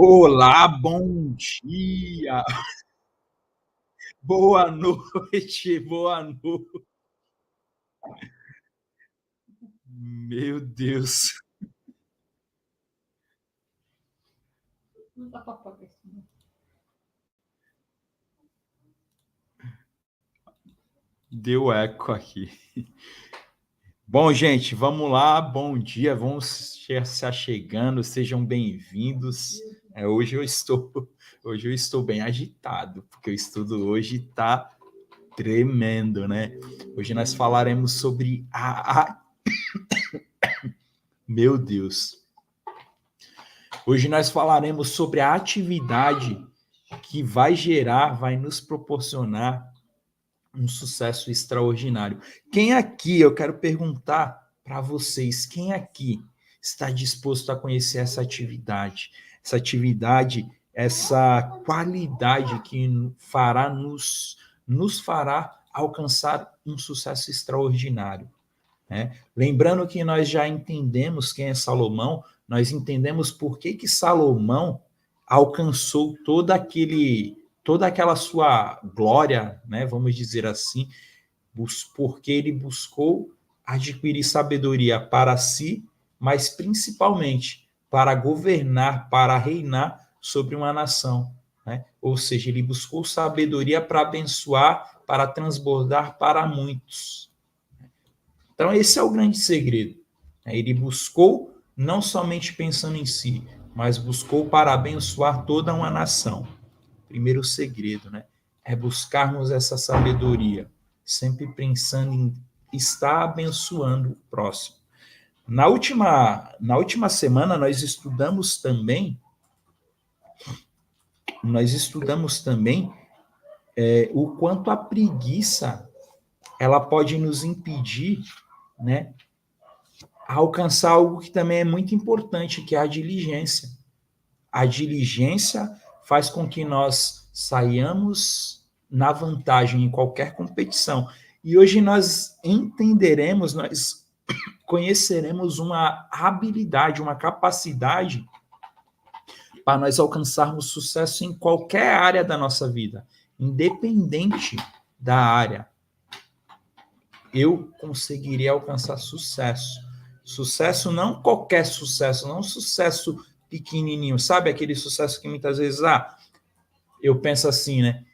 Olá, bom dia, boa noite, boa noite. Meu Deus, deu eco aqui. Bom, gente, vamos lá, bom dia, vamos se achegando, sejam bem-vindos. Hoje eu estou bem agitado, porque o estudo hoje está tremendo, né? Hoje nós falaremos sobre Meu Deus. Hoje nós falaremos sobre a atividade que vai nos proporcionar um sucesso extraordinário. Quem aqui, eu quero perguntar para vocês, quem aqui está disposto a conhecer essa atividade? Essa atividade, essa qualidade que nos fará alcançar um sucesso extraordinário, né? Lembrando que nós já entendemos quem é Salomão, nós entendemos por que Salomão alcançou toda aquela sua glória, né? Vamos dizer assim, porque ele buscou adquirir sabedoria para si, mas principalmente para governar, para reinar sobre uma nação, né? Ou seja, ele buscou sabedoria para abençoar, para transbordar para muitos. Então, esse é o grande segredo. Ele buscou não somente pensando em si, mas buscou para abençoar toda uma nação. Primeiro segredo, né? É buscarmos essa sabedoria, sempre pensando em estar abençoando o próximo. Na última semana, nós estudamos também o quanto a preguiça ela pode nos impedir, né, a alcançar algo que também é muito importante, que é a diligência. A diligência faz com que nós saiamos na vantagem em qualquer competição. E hoje nós entenderemos, nós conheceremos uma habilidade, uma capacidade para nós alcançarmos sucesso em qualquer área da nossa vida, independente da área. Eu conseguiria alcançar sucesso. Sucesso não qualquer sucesso, não um sucesso pequenininho, sabe aquele sucesso que muitas vezes, eu penso assim, né?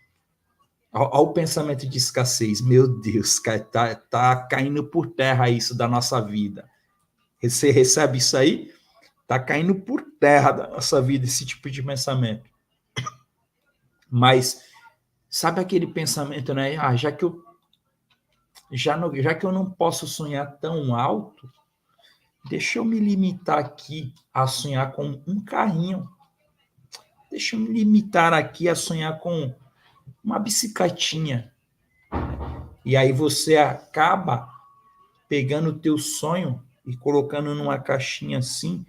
Olha o pensamento de escassez. Meu Deus, cara, tá caindo por terra isso da nossa vida. Você recebe isso aí? Tá caindo por terra da nossa vida esse tipo de pensamento. Mas sabe aquele pensamento, né? Já que eu não posso sonhar tão alto, deixa eu me limitar aqui a sonhar com um carrinho. Deixa eu me limitar aqui a sonhar com uma bicicletinha. E aí você acaba pegando o teu sonho e colocando numa caixinha assim.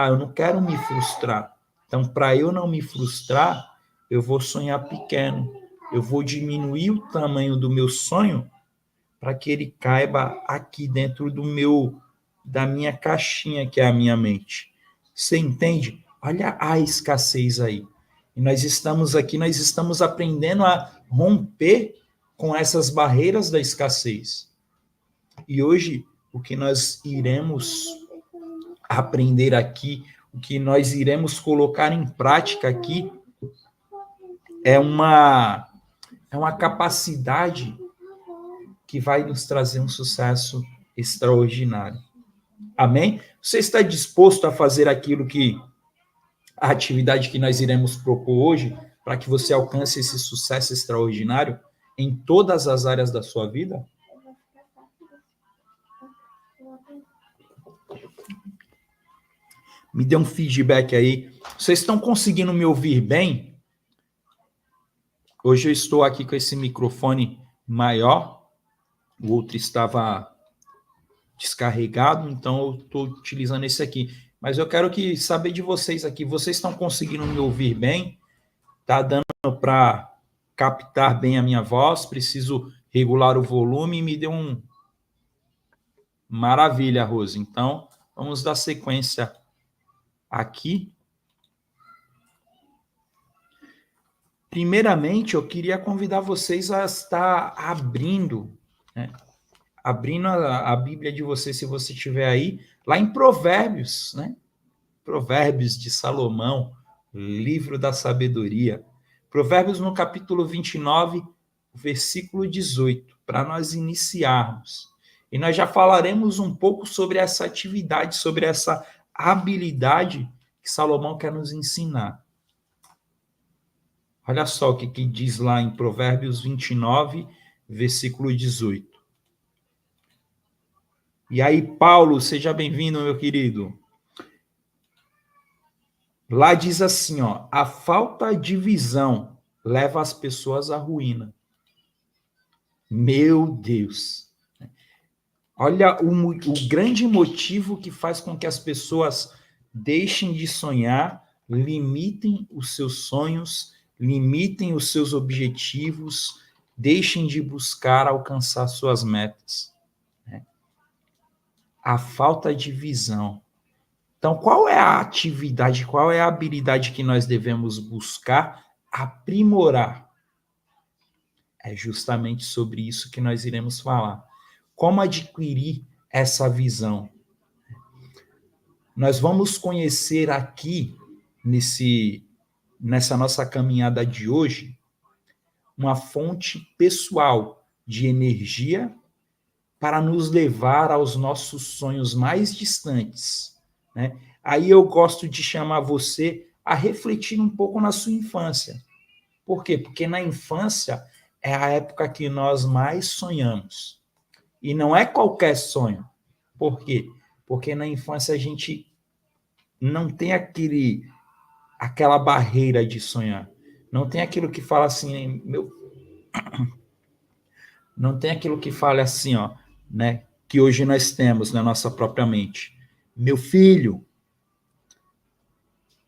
Eu não quero me frustrar. Então, para eu não me frustrar, eu vou sonhar pequeno. Eu vou diminuir o tamanho do meu sonho para que ele caiba aqui dentro da minha caixinha, que é a minha mente. Você entende? Olha a escassez aí. E nós estamos aprendendo a romper com essas barreiras da escassez. E hoje, o que nós iremos aprender aqui, o que nós iremos colocar em prática aqui, é uma capacidade que vai nos trazer um sucesso extraordinário. Amém? Você está disposto a fazer a atividade que nós iremos propor hoje, para que você alcance esse sucesso extraordinário em todas as áreas da sua vida? Me dê um feedback aí. Vocês estão conseguindo me ouvir bem? Hoje eu estou aqui com esse microfone maior, o outro estava descarregado, então eu estou utilizando esse aqui. Mas eu quero saber de vocês aqui. Vocês estão conseguindo me ouvir bem? Está dando para captar bem a minha voz? Preciso regular o volume e me deu um... Maravilha, Rose. Então, vamos dar sequência aqui. Primeiramente, eu queria convidar vocês a estar abrindo, né? Abrindo a Bíblia de vocês, se você estiver aí, lá em Provérbios, né? Provérbios de Salomão, livro da sabedoria. Provérbios no capítulo 29, versículo 18, para nós iniciarmos. E nós já falaremos um pouco sobre essa atividade, sobre essa habilidade que Salomão quer nos ensinar. Olha só o que diz lá em Provérbios 29, versículo 18. E aí, Paulo, seja bem-vindo, meu querido. Lá diz assim, ó, a falta de visão leva as pessoas à ruína. Meu Deus. Olha o grande motivo que faz com que as pessoas deixem de sonhar, limitem os seus sonhos, limitem os seus objetivos, deixem de buscar alcançar suas metas. Né? A falta de visão. Então, qual é a atividade, qual é a habilidade que nós devemos buscar aprimorar? É justamente sobre isso que nós iremos falar. Como adquirir essa visão? Nós vamos conhecer aqui, nessa nossa caminhada de hoje, uma fonte pessoal de energia para nos levar aos nossos sonhos mais distantes. Né? Aí eu gosto de chamar você a refletir um pouco na sua infância. Por quê? Porque na infância é a época que nós mais sonhamos. E não é qualquer sonho. Por quê? Porque na infância a gente não tem aquela barreira de sonhar. Não tem aquilo que fala assim, não tem aquilo que fala assim, ó, né, que hoje nós temos na nossa própria mente. Meu filho,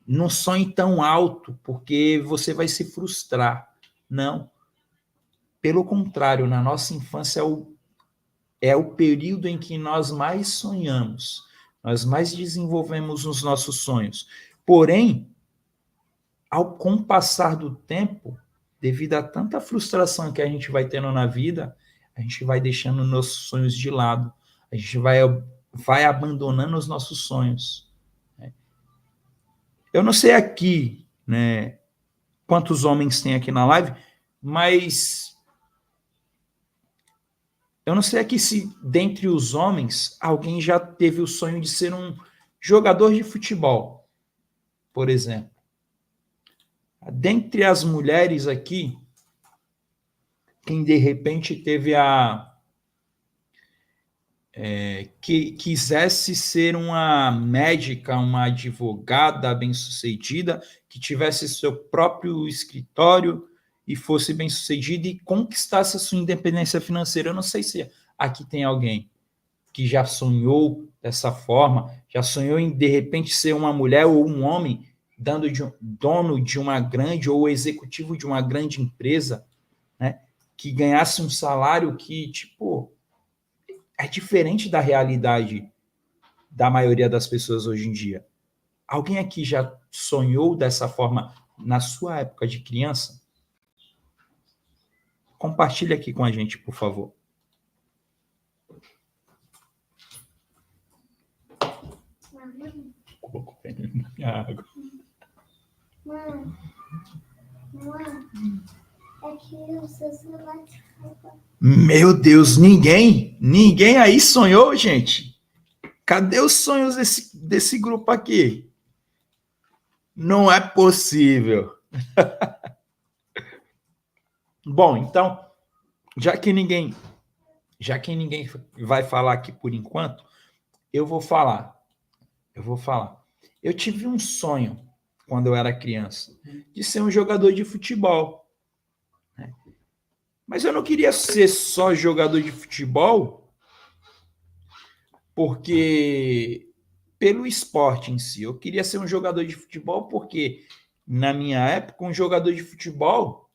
não sonhe tão alto, porque você vai se frustrar. Não. Pelo contrário, na nossa infância é o período em que nós mais sonhamos, nós mais desenvolvemos os nossos sonhos. Porém, com o passar do tempo, devido a tanta frustração que a gente vai tendo na vida, a gente vai deixando nossos sonhos de lado, a gente vai abandonando os nossos sonhos. Eu não sei aqui, né, quantos homens tem aqui na live, mas eu não sei aqui se, dentre os homens, alguém já teve o sonho de ser um jogador de futebol, por exemplo. Dentre as mulheres aqui, quem de repente teve que quisesse ser uma médica, uma advogada bem-sucedida, que tivesse seu próprio escritório e fosse bem-sucedida e conquistasse a sua independência financeira. Eu não sei se aqui tem alguém que já sonhou dessa forma, já sonhou em, de repente, ser uma mulher ou um homem dono de uma grande ou executivo de uma grande empresa, né, que ganhasse um salário que, tipo, é diferente da realidade da maioria das pessoas hoje em dia. Alguém aqui já sonhou dessa forma na sua época de criança? Compartilhe aqui com a gente, por favor. Água. É que o seu celular descarga. Meu Deus, ninguém aí sonhou, gente? Cadê os sonhos desse grupo aqui? Não é possível. Bom, então, já que ninguém vai falar aqui por enquanto, eu vou falar. Eu tive um sonho quando eu era criança de ser um jogador de futebol. Né? Mas eu não queria ser só jogador de futebol porque pelo esporte em si. Eu queria ser um jogador de futebol porque na minha época um jogador de futebol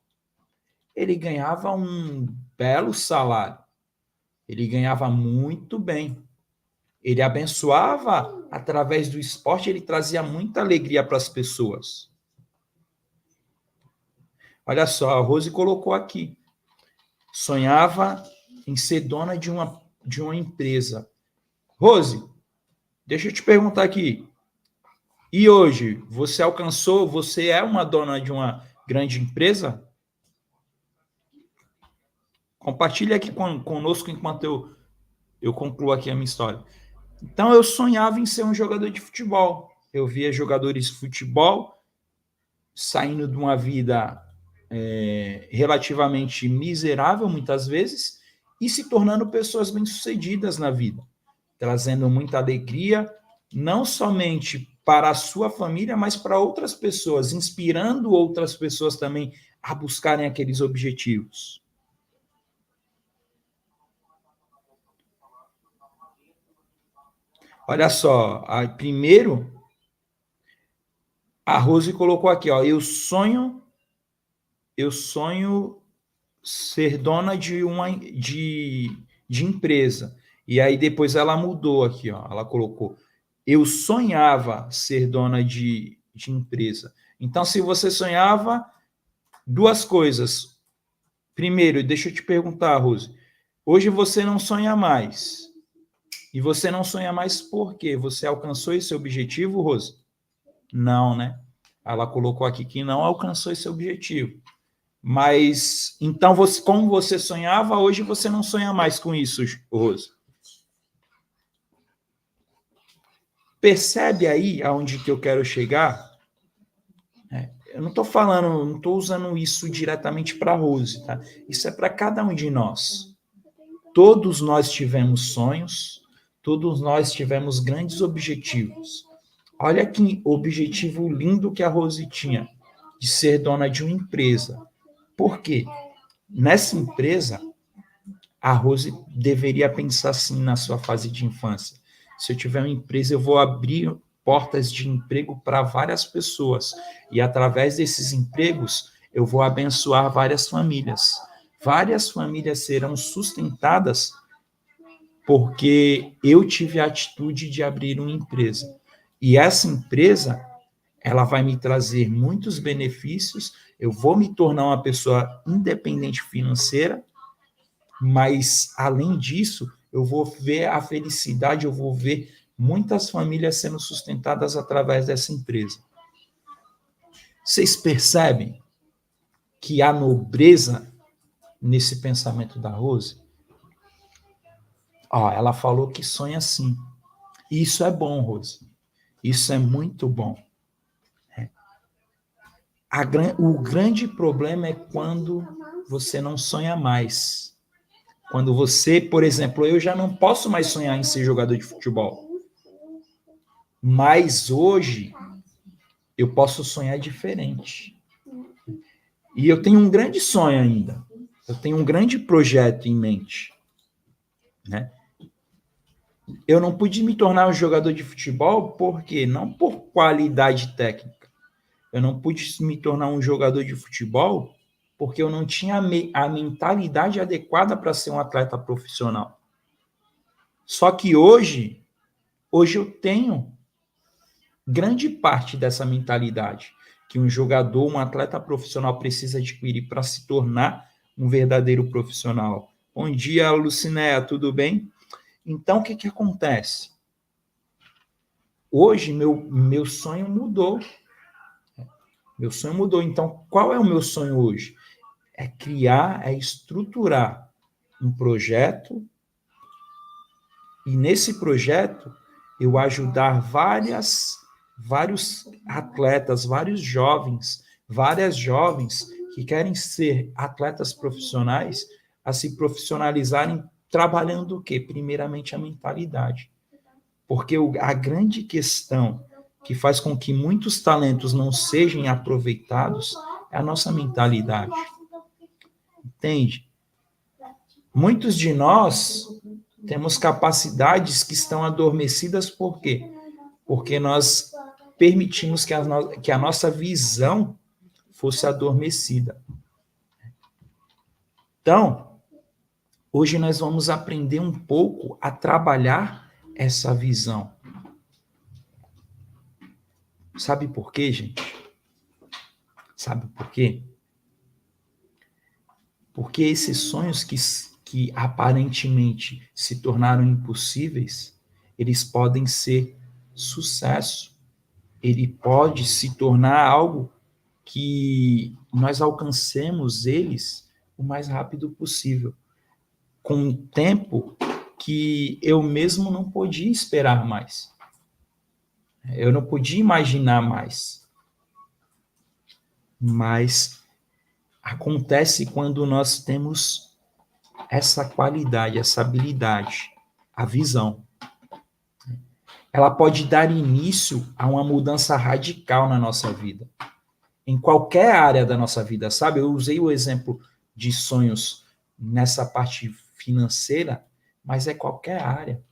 ele ganhava um belo salário. Ele ganhava muito bem. Ele abençoava através do esporte, ele trazia muita alegria para as pessoas. Olha só, a Rose colocou aqui. Sonhava em ser dona de uma empresa. Rose, deixa eu te perguntar aqui. E hoje, você é uma dona de uma grande empresa? Compartilhe aqui conosco enquanto eu concluo aqui a minha história. Então, eu sonhava em ser um jogador de futebol. Eu via jogadores de futebol saindo de uma vida relativamente miserável, muitas vezes, e se tornando pessoas bem-sucedidas na vida, trazendo muita alegria, não somente para a sua família, mas para outras pessoas, inspirando outras pessoas também a buscarem aqueles objetivos. Olha só, primeiro, a Rose colocou aqui, ó, eu sonho ser dona de empresa. E aí depois ela mudou aqui, ó, ela colocou, eu sonhava ser dona de empresa. Então, se você sonhava, duas coisas. Primeiro, deixa eu te perguntar, Rose, hoje você não sonha mais. E você não sonha mais por quê? Você alcançou esse objetivo, Rose? Não, né? Ela colocou aqui que não alcançou esse objetivo. Mas, então, como você sonhava, hoje você não sonha mais com isso, Rose. Percebe aí aonde que eu quero chegar? Eu não estou falando, não estou usando isso diretamente para a Rose, tá? Isso é para cada um de nós. Todos nós tivemos sonhos, todos nós tivemos grandes objetivos. Olha que objetivo lindo que a Rose tinha, de ser dona de uma empresa. Por quê? Nessa empresa, a Rose deveria pensar assim na sua fase de infância. Se eu tiver uma empresa, eu vou abrir portas de emprego para várias pessoas. E através desses empregos, eu vou abençoar várias famílias. Várias famílias serão sustentadas porque eu tive a atitude de abrir uma empresa. E essa empresa, ela vai me trazer muitos benefícios, eu vou me tornar uma pessoa independente financeira, mas além disso, eu vou ver a felicidade, eu vou ver muitas famílias sendo sustentadas através dessa empresa. Vocês percebem que há nobreza nesse pensamento da Rose? Ó, ela falou que sonha sim. Isso é bom, Rose. Isso é muito bom. O grande problema é quando você não sonha mais. Quando você, por exemplo, eu já não posso mais sonhar em ser jogador de futebol. Mas hoje eu posso sonhar diferente. E eu tenho um grande sonho ainda. Eu tenho um grande projeto em mente, né? Eu não pude me tornar um jogador de futebol porque não por qualidade técnica. Eu não pude me tornar um jogador de futebol porque eu não tinha a mentalidade adequada para ser um atleta profissional. Só que hoje eu tenho grande parte dessa mentalidade que um jogador, um atleta profissional precisa adquirir para se tornar um verdadeiro profissional. Bom dia, Lucinéia, tudo bem? Então, o que acontece? Hoje, meu sonho mudou. Meu sonho mudou. Então, qual é o meu sonho hoje? É criar, é estruturar um projeto e nesse projeto eu ajudar vários atletas, vários jovens, várias jovens que querem ser atletas profissionais a se profissionalizarem trabalhando o quê? Primeiramente a mentalidade. Porque a grande questão que faz com que muitos talentos não sejam aproveitados é a nossa mentalidade. Entende? Muitos de nós temos capacidades que estão adormecidas, por quê? Porque nós permitimos que a nossa visão fosse adormecida. Então, hoje nós vamos aprender um pouco a trabalhar essa visão. Sabe por quê, gente? Sabe por quê? Porque esses sonhos que aparentemente se tornaram impossíveis, eles podem ser sucesso. Ele pode se tornar algo que nós alcancemos eles o mais rápido possível, com um tempo que eu mesmo não podia esperar mais. Eu não podia imaginar mais. Mas acontece quando nós temos essa qualidade, essa habilidade, a visão. Ela pode dar início a uma mudança radical na nossa vida. Em qualquer área da nossa vida, sabe? Eu usei o exemplo de sonhos nessa parte financeira, mas é qualquer área.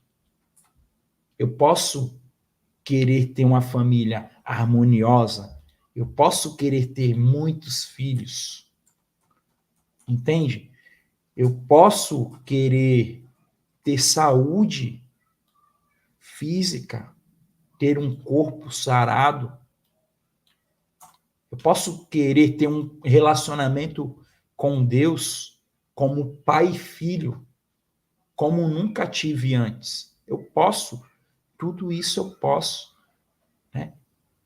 Eu posso querer ter uma família harmoniosa, eu posso querer ter muitos filhos, entende? Eu posso querer ter saúde física, ter um corpo sarado, eu posso querer ter um relacionamento com Deus como pai e filho, como nunca tive antes. Eu posso, tudo isso eu posso, né?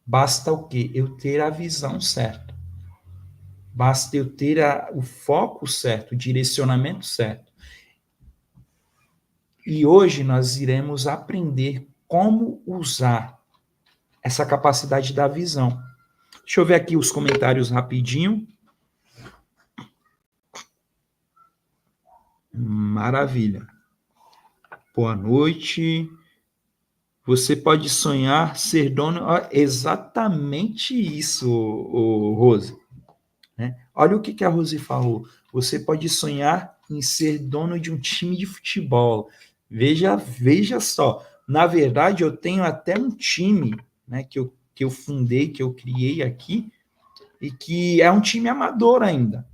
Basta o quê? Eu ter a visão certa. Basta eu ter o foco certo, o direcionamento certo. E hoje nós iremos aprender como usar essa capacidade da visão. Deixa eu ver aqui os comentários rapidinho. Maravilha. Boa noite. Você pode sonhar ser dono. Exatamente isso, Rose. Né? Olha o que a Rose falou. Você pode sonhar em ser dono de um time de futebol. Veja só. Na verdade, eu tenho até um time, né, que eu fundei, que eu criei aqui, e que é um time amador ainda.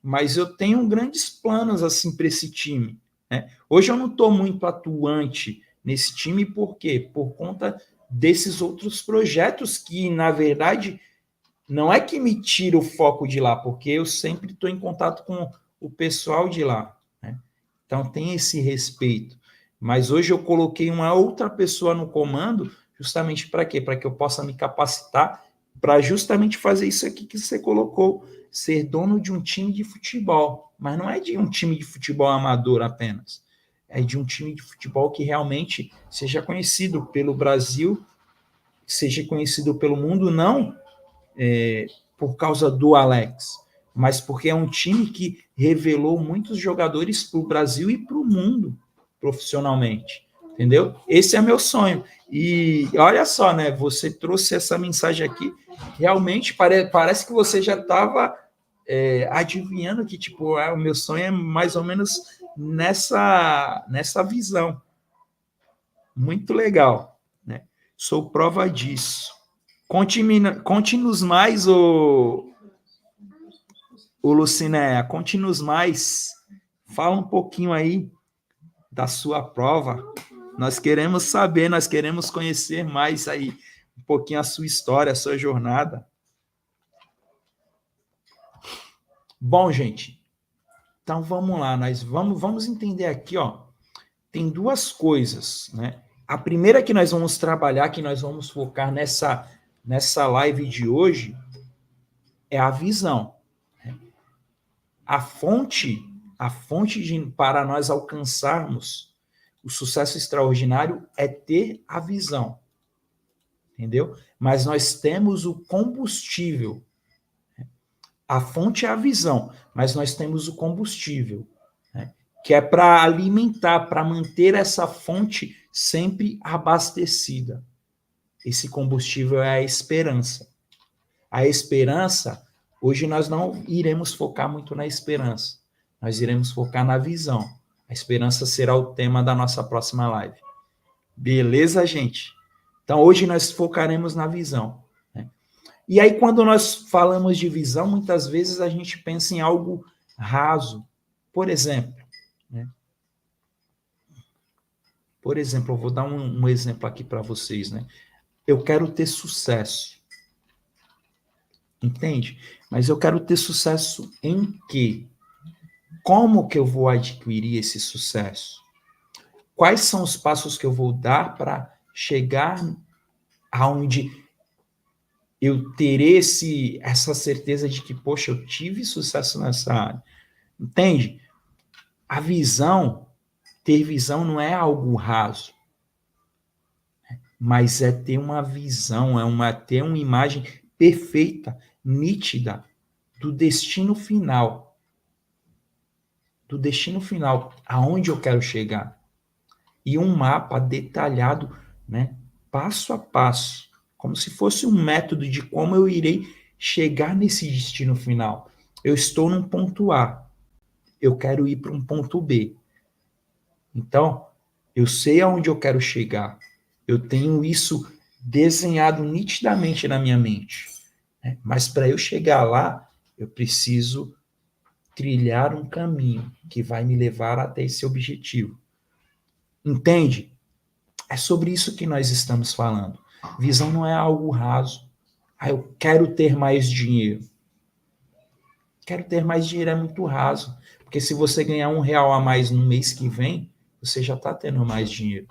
Mas eu tenho grandes planos assim para esse time. Né? Hoje eu não estou muito atuante nesse time, por quê? Por conta desses outros projetos que, na verdade, não é que me tira o foco de lá, porque eu sempre estou em contato com o pessoal de lá. Né? Então tem esse respeito. Mas hoje eu coloquei uma outra pessoa no comando, justamente para quê? Para que eu possa me capacitar para justamente fazer isso aqui que você colocou, ser dono de um time de futebol. Mas não é de um time de futebol amador apenas. É de um time de futebol que realmente seja conhecido pelo Brasil, seja conhecido pelo mundo, não por causa do Alex, mas porque é um time que revelou muitos jogadores para o Brasil e para o mundo profissionalmente, entendeu? Esse é meu sonho. E olha só, né? Você trouxe essa mensagem aqui, realmente parece que você já estava adivinhando que tipo, o meu sonho é mais ou menos nessa visão. Muito legal, né? Sou prova disso. Conte-nos mais, o Lucinéia, conte-nos mais. Fala um pouquinho aí da sua prova. Nós queremos saber, nós queremos conhecer mais aí um pouquinho a sua história, a sua jornada. Bom, gente, então vamos lá, nós vamos entender aqui, ó. Tem duas coisas, né? A primeira que nós vamos trabalhar, que nós vamos focar nessa live de hoje, é a visão. A fonte para nós alcançarmos o sucesso extraordinário é ter a visão, entendeu? Mas nós temos o combustível. A fonte é a visão, mas nós temos o combustível, né? Que é para alimentar, para manter essa fonte sempre abastecida. Esse combustível é a esperança. A esperança, hoje nós não iremos focar muito na esperança. Nós iremos focar na visão. A esperança será o tema da nossa próxima live. Beleza, gente? Então, hoje nós focaremos na visão. Né? E aí, quando nós falamos de visão, muitas vezes a gente pensa em algo raso. Por exemplo, né? Por exemplo, eu vou dar um exemplo aqui para vocês. Né? Eu quero ter sucesso. Entende? Mas eu quero ter sucesso em quê? como que eu vou adquirir esse sucesso? Quais são os passos que eu vou dar para chegar aonde eu terei essa certeza de que, poxa, eu tive sucesso nessa área? Entende? Ter visão não é algo raso, mas é ter uma visão, ter uma imagem perfeita, nítida, do destino final. Do destino final, aonde eu quero chegar. E um mapa detalhado, né, passo a passo, como se fosse um método de como eu irei chegar nesse destino final. Eu estou num ponto A, eu quero ir para um ponto B. Então, eu sei aonde eu quero chegar. Eu tenho isso desenhado nitidamente na minha mente. Né? Mas para eu chegar lá, eu preciso trilhar um caminho que vai me levar até esse objetivo. Entende? É sobre isso que nós estamos falando. Visão não é algo raso. Ah, eu quero ter mais dinheiro. Quero ter mais dinheiro é muito raso. Porque se você ganhar R$ 1 a mais no mês que vem, você já está tendo mais dinheiro.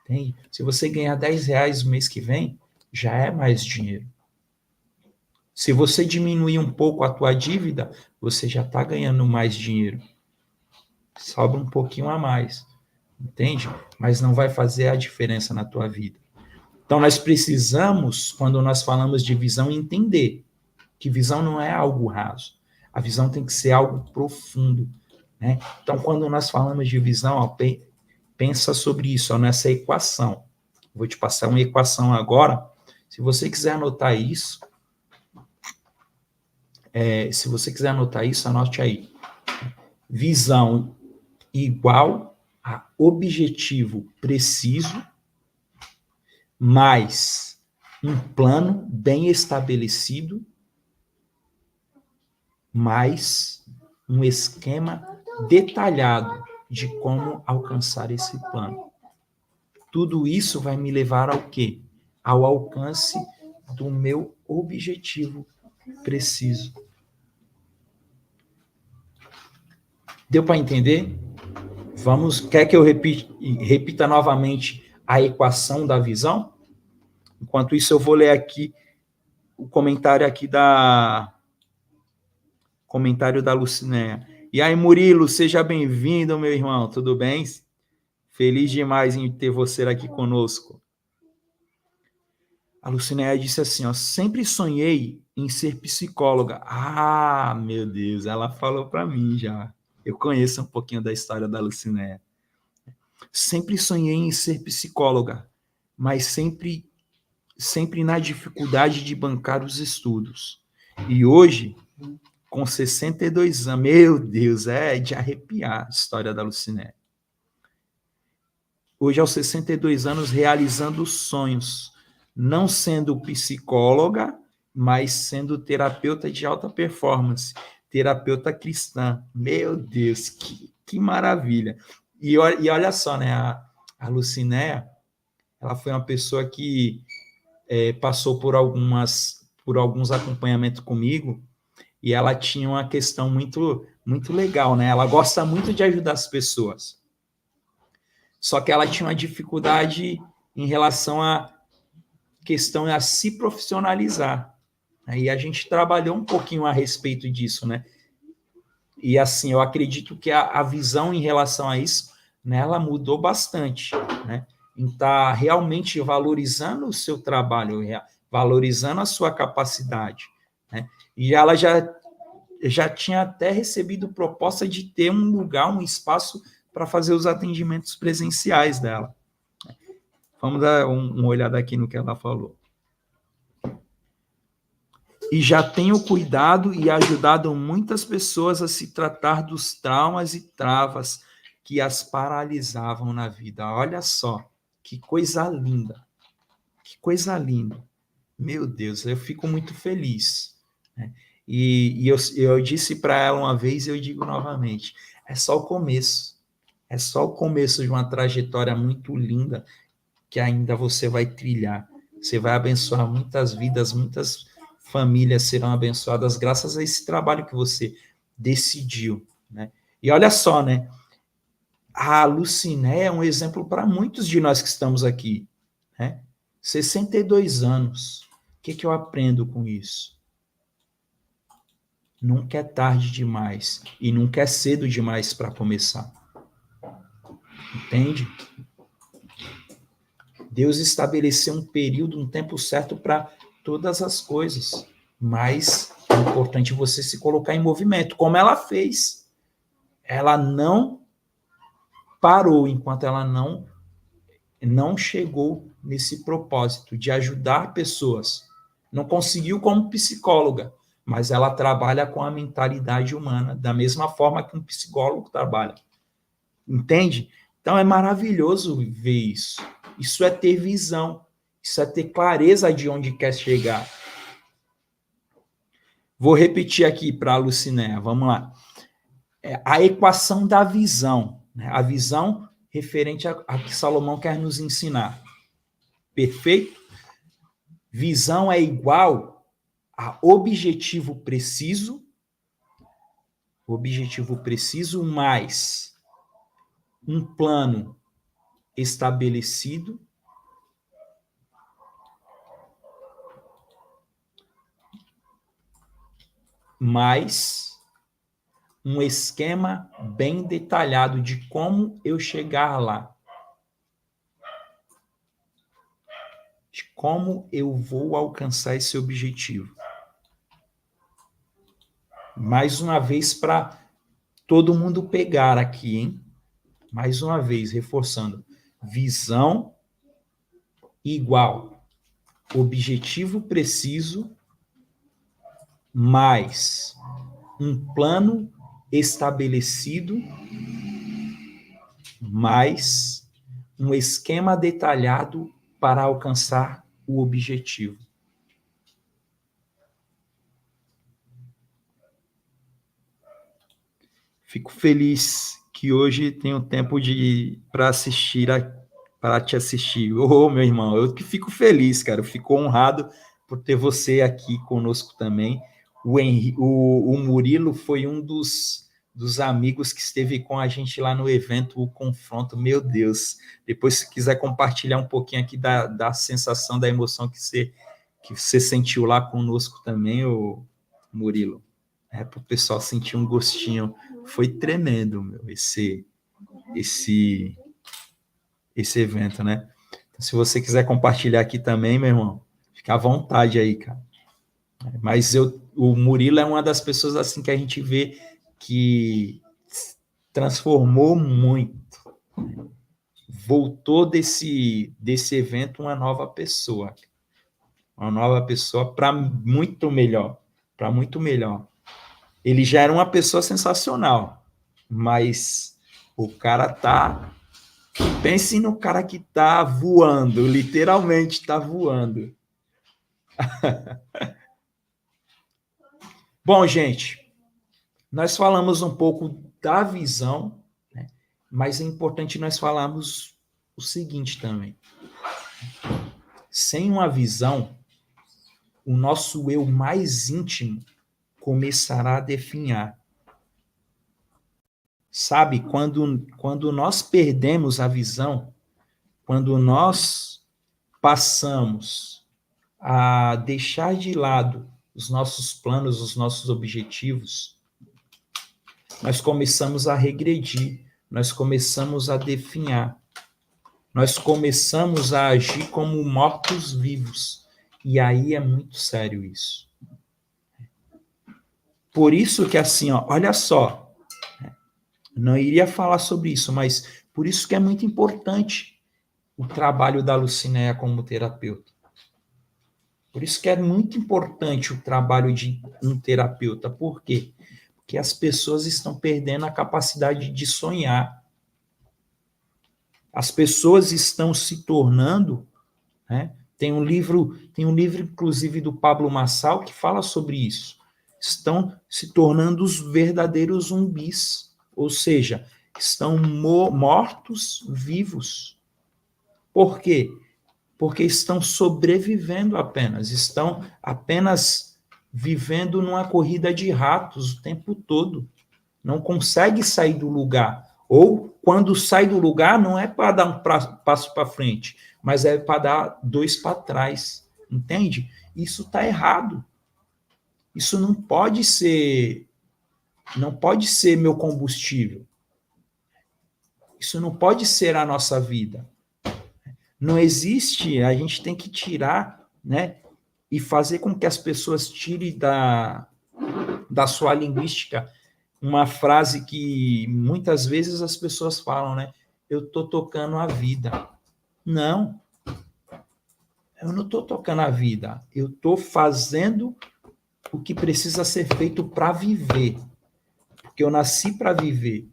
Entende? Se você ganhar R$ 10 no mês que vem, já é mais dinheiro. Se você diminuir um pouco a tua dívida, você já está ganhando mais dinheiro. Sobra um pouquinho a mais. Entende? Mas não vai fazer a diferença na tua vida. Então, nós precisamos, quando nós falamos de visão, entender que visão não é algo raso. A visão tem que ser algo profundo. Né? Então, quando nós falamos de visão, ó, pensa sobre isso, ó, nessa equação. Vou te passar uma equação agora. Se você quiser anotar isso, anote aí. Visão igual a objetivo preciso mais um plano bem estabelecido, mais um esquema detalhado de como alcançar esse plano. Tudo isso vai me levar ao quê? Ao alcance do meu objetivo preciso. Deu para entender? Quer que eu repita novamente a equação da visão? Enquanto isso, eu vou ler aqui o comentário da Lucinéia. E aí, Murilo, seja bem-vindo, meu irmão, tudo bem? Feliz demais em ter você aqui conosco. A Lucinéia disse assim, ó, sempre sonhei em ser psicóloga. Ah, meu Deus, ela falou para mim já. Eu conheço um pouquinho da história da Lucinéia. Sempre sonhei em ser psicóloga, mas sempre na dificuldade de bancar os estudos. E hoje, com 62 anos, meu Deus, é de arrepiar a história da Lucinéia. Hoje, aos 62 anos, realizando sonhos, não sendo psicóloga, mas sendo terapeuta de alta performance, terapeuta cristã. Meu Deus, que maravilha. E olha só, né, a Lucinéia, ela foi uma pessoa que passou por alguns acompanhamentos comigo, e ela tinha uma questão muito, muito legal, né? Ela gosta muito de ajudar as pessoas. Só que ela tinha uma dificuldade em relação à questão a se profissionalizar. E a gente trabalhou um pouquinho a respeito disso, né? E assim, eu acredito que a visão em relação a isso, né, ela mudou bastante, né? Em estar realmente valorizando o seu trabalho, valorizando a sua capacidade, né? E ela já tinha até recebido proposta de ter um lugar, um espaço para fazer os atendimentos presenciais dela. Vamos dar uma olhada aqui no que ela falou. E já tenho cuidado e ajudado muitas pessoas a se tratar dos traumas e travas que as paralisavam na vida. Olha só, que coisa linda. Que coisa linda. Meu Deus, eu fico muito feliz. Né? E eu disse para ela uma vez e eu digo novamente, é só o começo. É só o começo de uma trajetória muito linda que ainda você vai trilhar. Você vai abençoar muitas vidas, muitas famílias serão abençoadas graças a esse trabalho que você decidiu, né? E olha só, né? A Lucinéia é um exemplo para muitos de nós que estamos aqui, né? 62 anos. O que eu aprendo com isso? Nunca é tarde demais e nunca é cedo demais para começar. Entende? Deus estabeleceu um período, um tempo certo para todas as coisas, mas é importante você se colocar em movimento, como ela fez. Ela não parou enquanto ela não chegou nesse propósito de ajudar pessoas. Não conseguiu como psicóloga, mas ela trabalha com a mentalidade humana, da mesma forma que um psicólogo trabalha. Entende? Então é maravilhoso ver isso. Isso é ter visão. Isso é ter clareza de onde quer chegar. Vou repetir aqui para a Lucinéia. Vamos lá. A equação da visão. Né? A visão referente a que Salomão quer nos ensinar. Perfeito? Visão é igual a objetivo preciso mais um plano estabelecido mais um esquema bem detalhado de como eu chegar lá. De como eu vou alcançar esse objetivo. Mais uma vez, para todo mundo pegar aqui, hein? Mais uma vez, reforçando. Visão igual objetivo preciso mais um plano estabelecido mais um esquema detalhado para alcançar o objetivo. Fico feliz que hoje tenho tempo para te assistir. Ô, meu irmão, eu que fico feliz, cara. Eu fico honrado por ter você aqui conosco também. O Murilo foi um dos amigos que esteve com a gente lá no evento, o Confronto. Meu Deus. Depois, se quiser compartilhar um pouquinho aqui da sensação, da emoção que você sentiu lá conosco também, o Murilo. Para o pessoal sentir um gostinho. Foi tremendo, meu, esse evento, né? Então, se você quiser compartilhar aqui também, meu irmão, fica à vontade aí, cara. Mas o Murilo é uma das pessoas assim que a gente vê que transformou muito. Voltou desse evento uma nova pessoa. Uma nova pessoa para muito melhor. Para muito melhor. Ele já era uma pessoa sensacional, mas o cara tá... Pense no cara que tá voando, literalmente tá voando. Bom, gente, nós falamos um pouco da visão, né? Mas é importante nós falarmos o seguinte também. Sem uma visão, o nosso eu mais íntimo começará a definhar. Sabe, quando nós perdemos a visão, quando nós passamos a deixar de lado os nossos planos, os nossos objetivos, nós começamos a regredir, nós começamos a definhar, nós começamos a agir como mortos-vivos. E aí é muito sério isso. Por isso que assim, ó, olha só, não iria falar sobre isso, mas por isso que é muito importante o trabalho da Lucinéia como terapeuta. Por isso que é muito importante o trabalho de um terapeuta. Por quê? Porque as pessoas estão perdendo a capacidade de sonhar. As pessoas estão se tornando, né? Tem um livro, inclusive, do Pablo Marçal, que fala sobre isso. Estão se tornando os verdadeiros zumbis. Ou seja, estão mortos vivos. Por quê? Porque estão sobrevivendo apenas, estão apenas vivendo numa corrida de ratos o tempo todo. não consegue sair do lugar. Ou, quando sai do lugar, não é para dar um passo para frente, mas é para dar 2 para trás. Entende? Isso está errado. Isso não pode ser meu combustível. Isso não pode ser a nossa vida. Não existe, a gente tem que tirar, né, e fazer com que as pessoas tirem da sua linguística uma frase que muitas vezes as pessoas falam, né? Eu estou tocando a vida. Não, eu não estou tocando a vida. Eu estou fazendo o que precisa ser feito para viver. Porque eu nasci para viver.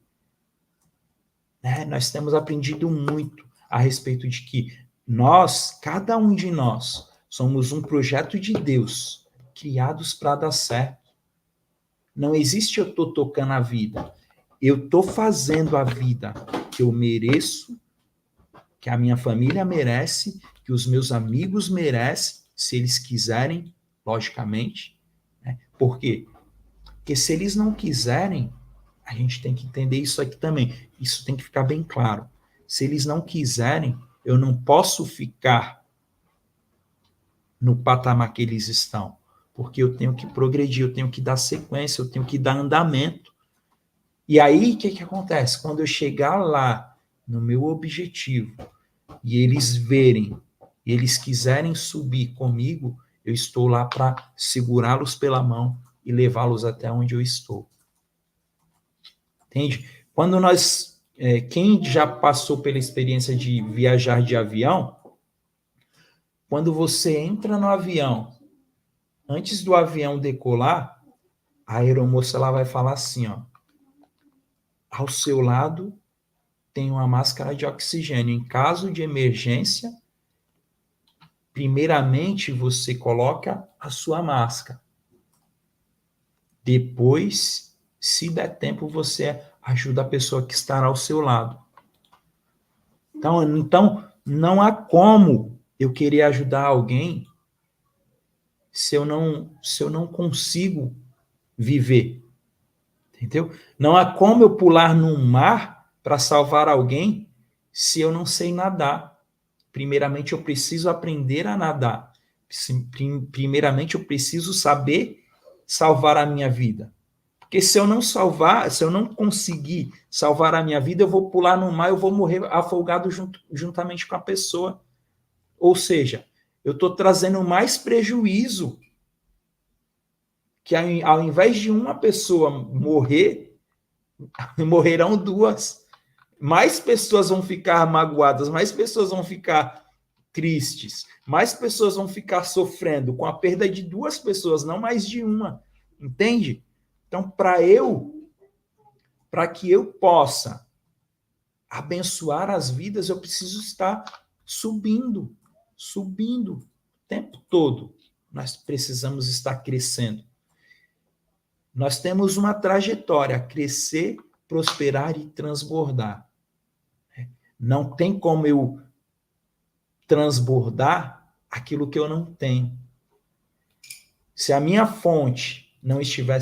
Né? Nós temos aprendido muito a respeito de que nós, cada um de nós, somos um projeto de Deus, criados para dar certo. Não existe eu estou tocando a vida. Eu estou fazendo a vida que eu mereço, que a minha família merece, que os meus amigos merecem, se eles quiserem, logicamente. Né? Por quê? Porque se eles não quiserem, a gente tem que entender isso aqui também. Isso tem que ficar bem claro. Se eles não quiserem, eu não posso ficar no patamar que eles estão. Porque eu tenho que progredir, eu tenho que dar sequência, eu tenho que dar andamento. E aí, o que acontece? Quando eu chegar lá, no meu objetivo, e eles verem, e eles quiserem subir comigo, eu estou lá para segurá-los pela mão e levá-los até onde eu estou. Entende? Quando nós... quem já passou pela experiência de viajar de avião, quando você entra no avião, antes do avião decolar, a aeromoça ela vai falar assim, ó, ao seu lado tem uma máscara de oxigênio. Em caso de emergência, primeiramente você coloca a sua máscara. Depois, se der tempo, você ajuda a pessoa que estará ao seu lado. Então não há como eu querer ajudar alguém se eu não consigo viver. Entendeu? Não há como eu pular num mar para salvar alguém se eu não sei nadar. Primeiramente, eu preciso aprender a nadar. Primeiramente, eu preciso saber salvar a minha vida. Porque se eu não conseguir salvar a minha vida, eu vou pular no mar, eu vou morrer afogado juntamente com a pessoa. Ou seja, eu estou trazendo mais prejuízo, que ao invés de uma pessoa morrer, morrerão 2. Mais pessoas vão ficar magoadas, mais pessoas vão ficar tristes, mais pessoas vão ficar sofrendo com a perda de 2 pessoas, não mais de uma. Entende? Então, para que eu possa abençoar as vidas, eu preciso estar subindo o tempo todo. Nós precisamos estar crescendo. Nós temos uma trajetória, crescer, prosperar e transbordar. Não tem como eu transbordar aquilo que eu não tenho. Se a minha fonte não estiver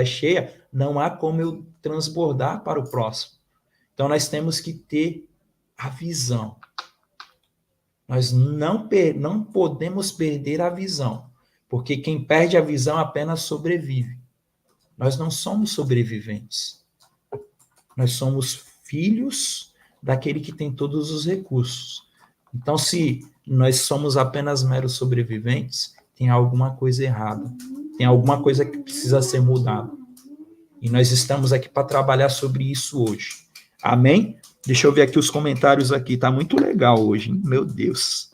cheia, não há como eu transbordar para o próximo. Então, nós temos que ter a visão. Nós não podemos perder a visão, porque quem perde a visão apenas sobrevive. Nós não somos sobreviventes. Nós somos filhos daquele que tem todos os recursos. Então, se nós somos apenas meros sobreviventes, tem alguma coisa errada. Tem alguma coisa que precisa ser mudada. E nós estamos aqui para trabalhar sobre isso hoje. Amém? Deixa eu ver aqui os comentários aqui. Tá muito legal hoje, hein? Meu Deus.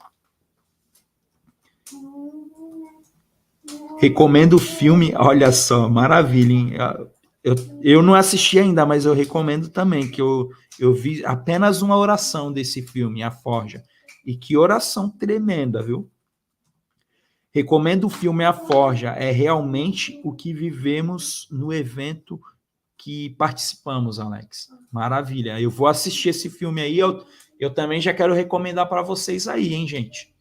Recomendo o filme. Olha só, maravilha, hein? Eu não assisti ainda, mas eu recomendo também, que eu vi apenas uma oração desse filme, A Forja. E que oração tremenda, viu? Recomendo o filme A Forja. É realmente o que vivemos no evento que participamos, Alex. Maravilha. Eu vou assistir esse filme aí. Eu também já quero recomendar para vocês aí, hein, gente?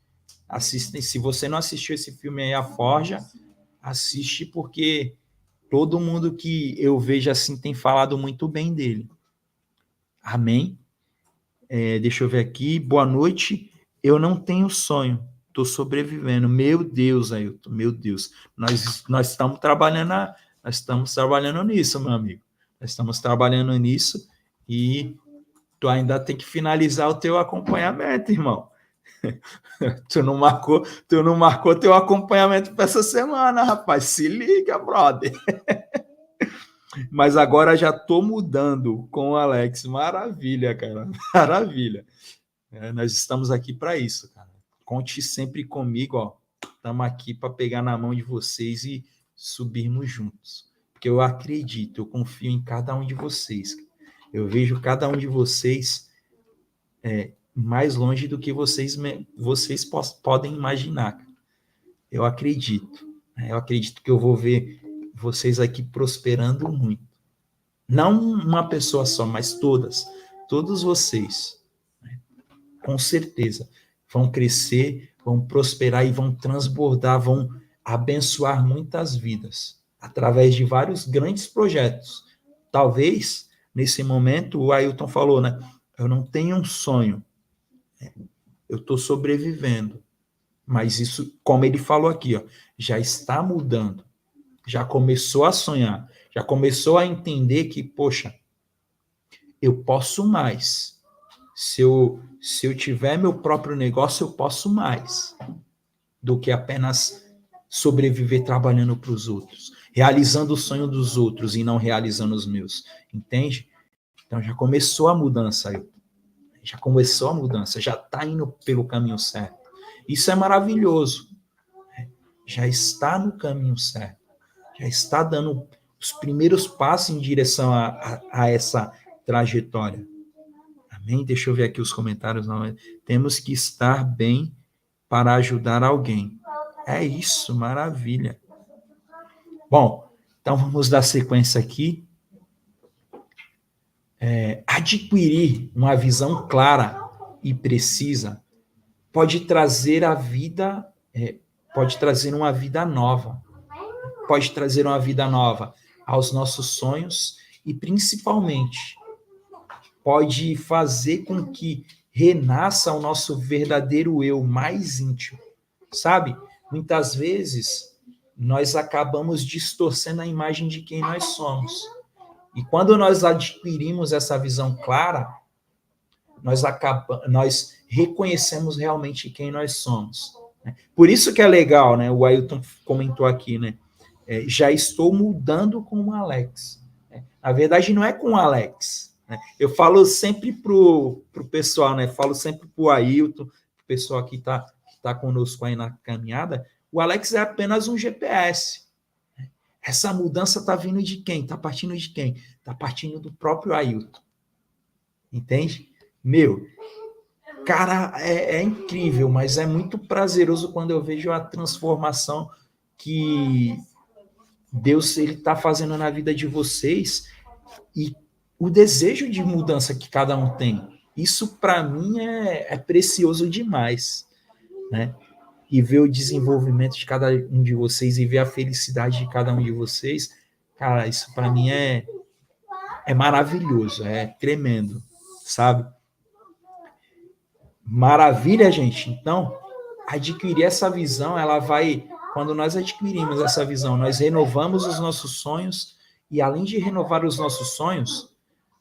Assistem. Se você não assistiu esse filme aí, A Forja, assiste, porque Todo mundo que eu vejo assim tem falado muito bem dele. Amém? Deixa eu ver aqui. Boa noite. Eu não tenho sonho. Estou sobrevivendo. Meu Deus, Ailton. Meu Deus. Nós estamos trabalhando nisso, meu amigo. Nós estamos trabalhando nisso e tu ainda tem que finalizar o teu acompanhamento, irmão. Tu não marcou teu acompanhamento para essa semana, rapaz. Se liga, brother. Mas agora já tô mudando com o Alex. Maravilha, cara. Maravilha. Nós estamos aqui para isso, cara. Conte sempre comigo, ó. Estamos aqui para pegar na mão de vocês e subirmos juntos. Porque eu acredito, eu confio em cada um de vocês. Eu vejo cada um de vocês mais longe do que vocês podem imaginar. Eu acredito. Eu acredito que eu vou ver vocês aqui prosperando muito. Não uma pessoa só, mas todas. Todos vocês. Com certeza. Vão crescer, vão prosperar e vão transbordar, vão abençoar muitas vidas. Através de vários grandes projetos. Talvez, nesse momento, o Ailton falou, né? Eu não tenho um sonho. Eu estou sobrevivendo. Mas isso, como ele falou aqui, ó, já está mudando. Já começou a sonhar. Já começou a entender que, poxa, eu posso mais. Se eu tiver meu próprio negócio, eu posso mais do que apenas sobreviver trabalhando para os outros, realizando o sonho dos outros e não realizando os meus. Entende? Então já começou a mudança aí. Já começou a mudança, já está indo pelo caminho certo. Isso é maravilhoso. Já está no caminho certo. Já está dando os primeiros passos em direção a essa trajetória. Amém? Deixa eu ver aqui os comentários. Não. Temos que estar bem para ajudar alguém. É isso, maravilha. Bom, então vamos dar sequência aqui. Adquirir uma visão clara e precisa pode trazer uma vida nova. Pode trazer uma vida nova aos nossos sonhos e, principalmente, pode fazer com que renasça o nosso verdadeiro eu mais íntimo. Sabe? Muitas vezes, nós acabamos distorcendo a imagem de quem nós somos. E quando nós adquirimos essa visão clara, nós reconhecemos realmente quem nós somos. Por isso que é legal, né? O Ailton comentou aqui, né? Já estou mudando com o Alex. Na verdade, não é com o Alex. Né? Eu falo sempre pro pessoal, né? Falo sempre pro Ailton, pro pessoal que tá conosco aí na caminhada. O Alex é apenas um GPS. Essa mudança está vindo de quem? Está partindo de quem? Está partindo do próprio Ailton. Entende? Meu, cara, é incrível, mas é muito prazeroso quando eu vejo a transformação que Deus está fazendo na vida de vocês e o desejo de mudança que cada um tem. Isso, para mim, é precioso demais, né? E ver o desenvolvimento de cada um de vocês e ver a felicidade de cada um de vocês, cara, isso para mim é maravilhoso, é tremendo, sabe? Maravilha, gente. Então, adquirir essa visão, quando nós adquirimos essa visão, nós renovamos os nossos sonhos e, além de renovar os nossos sonhos,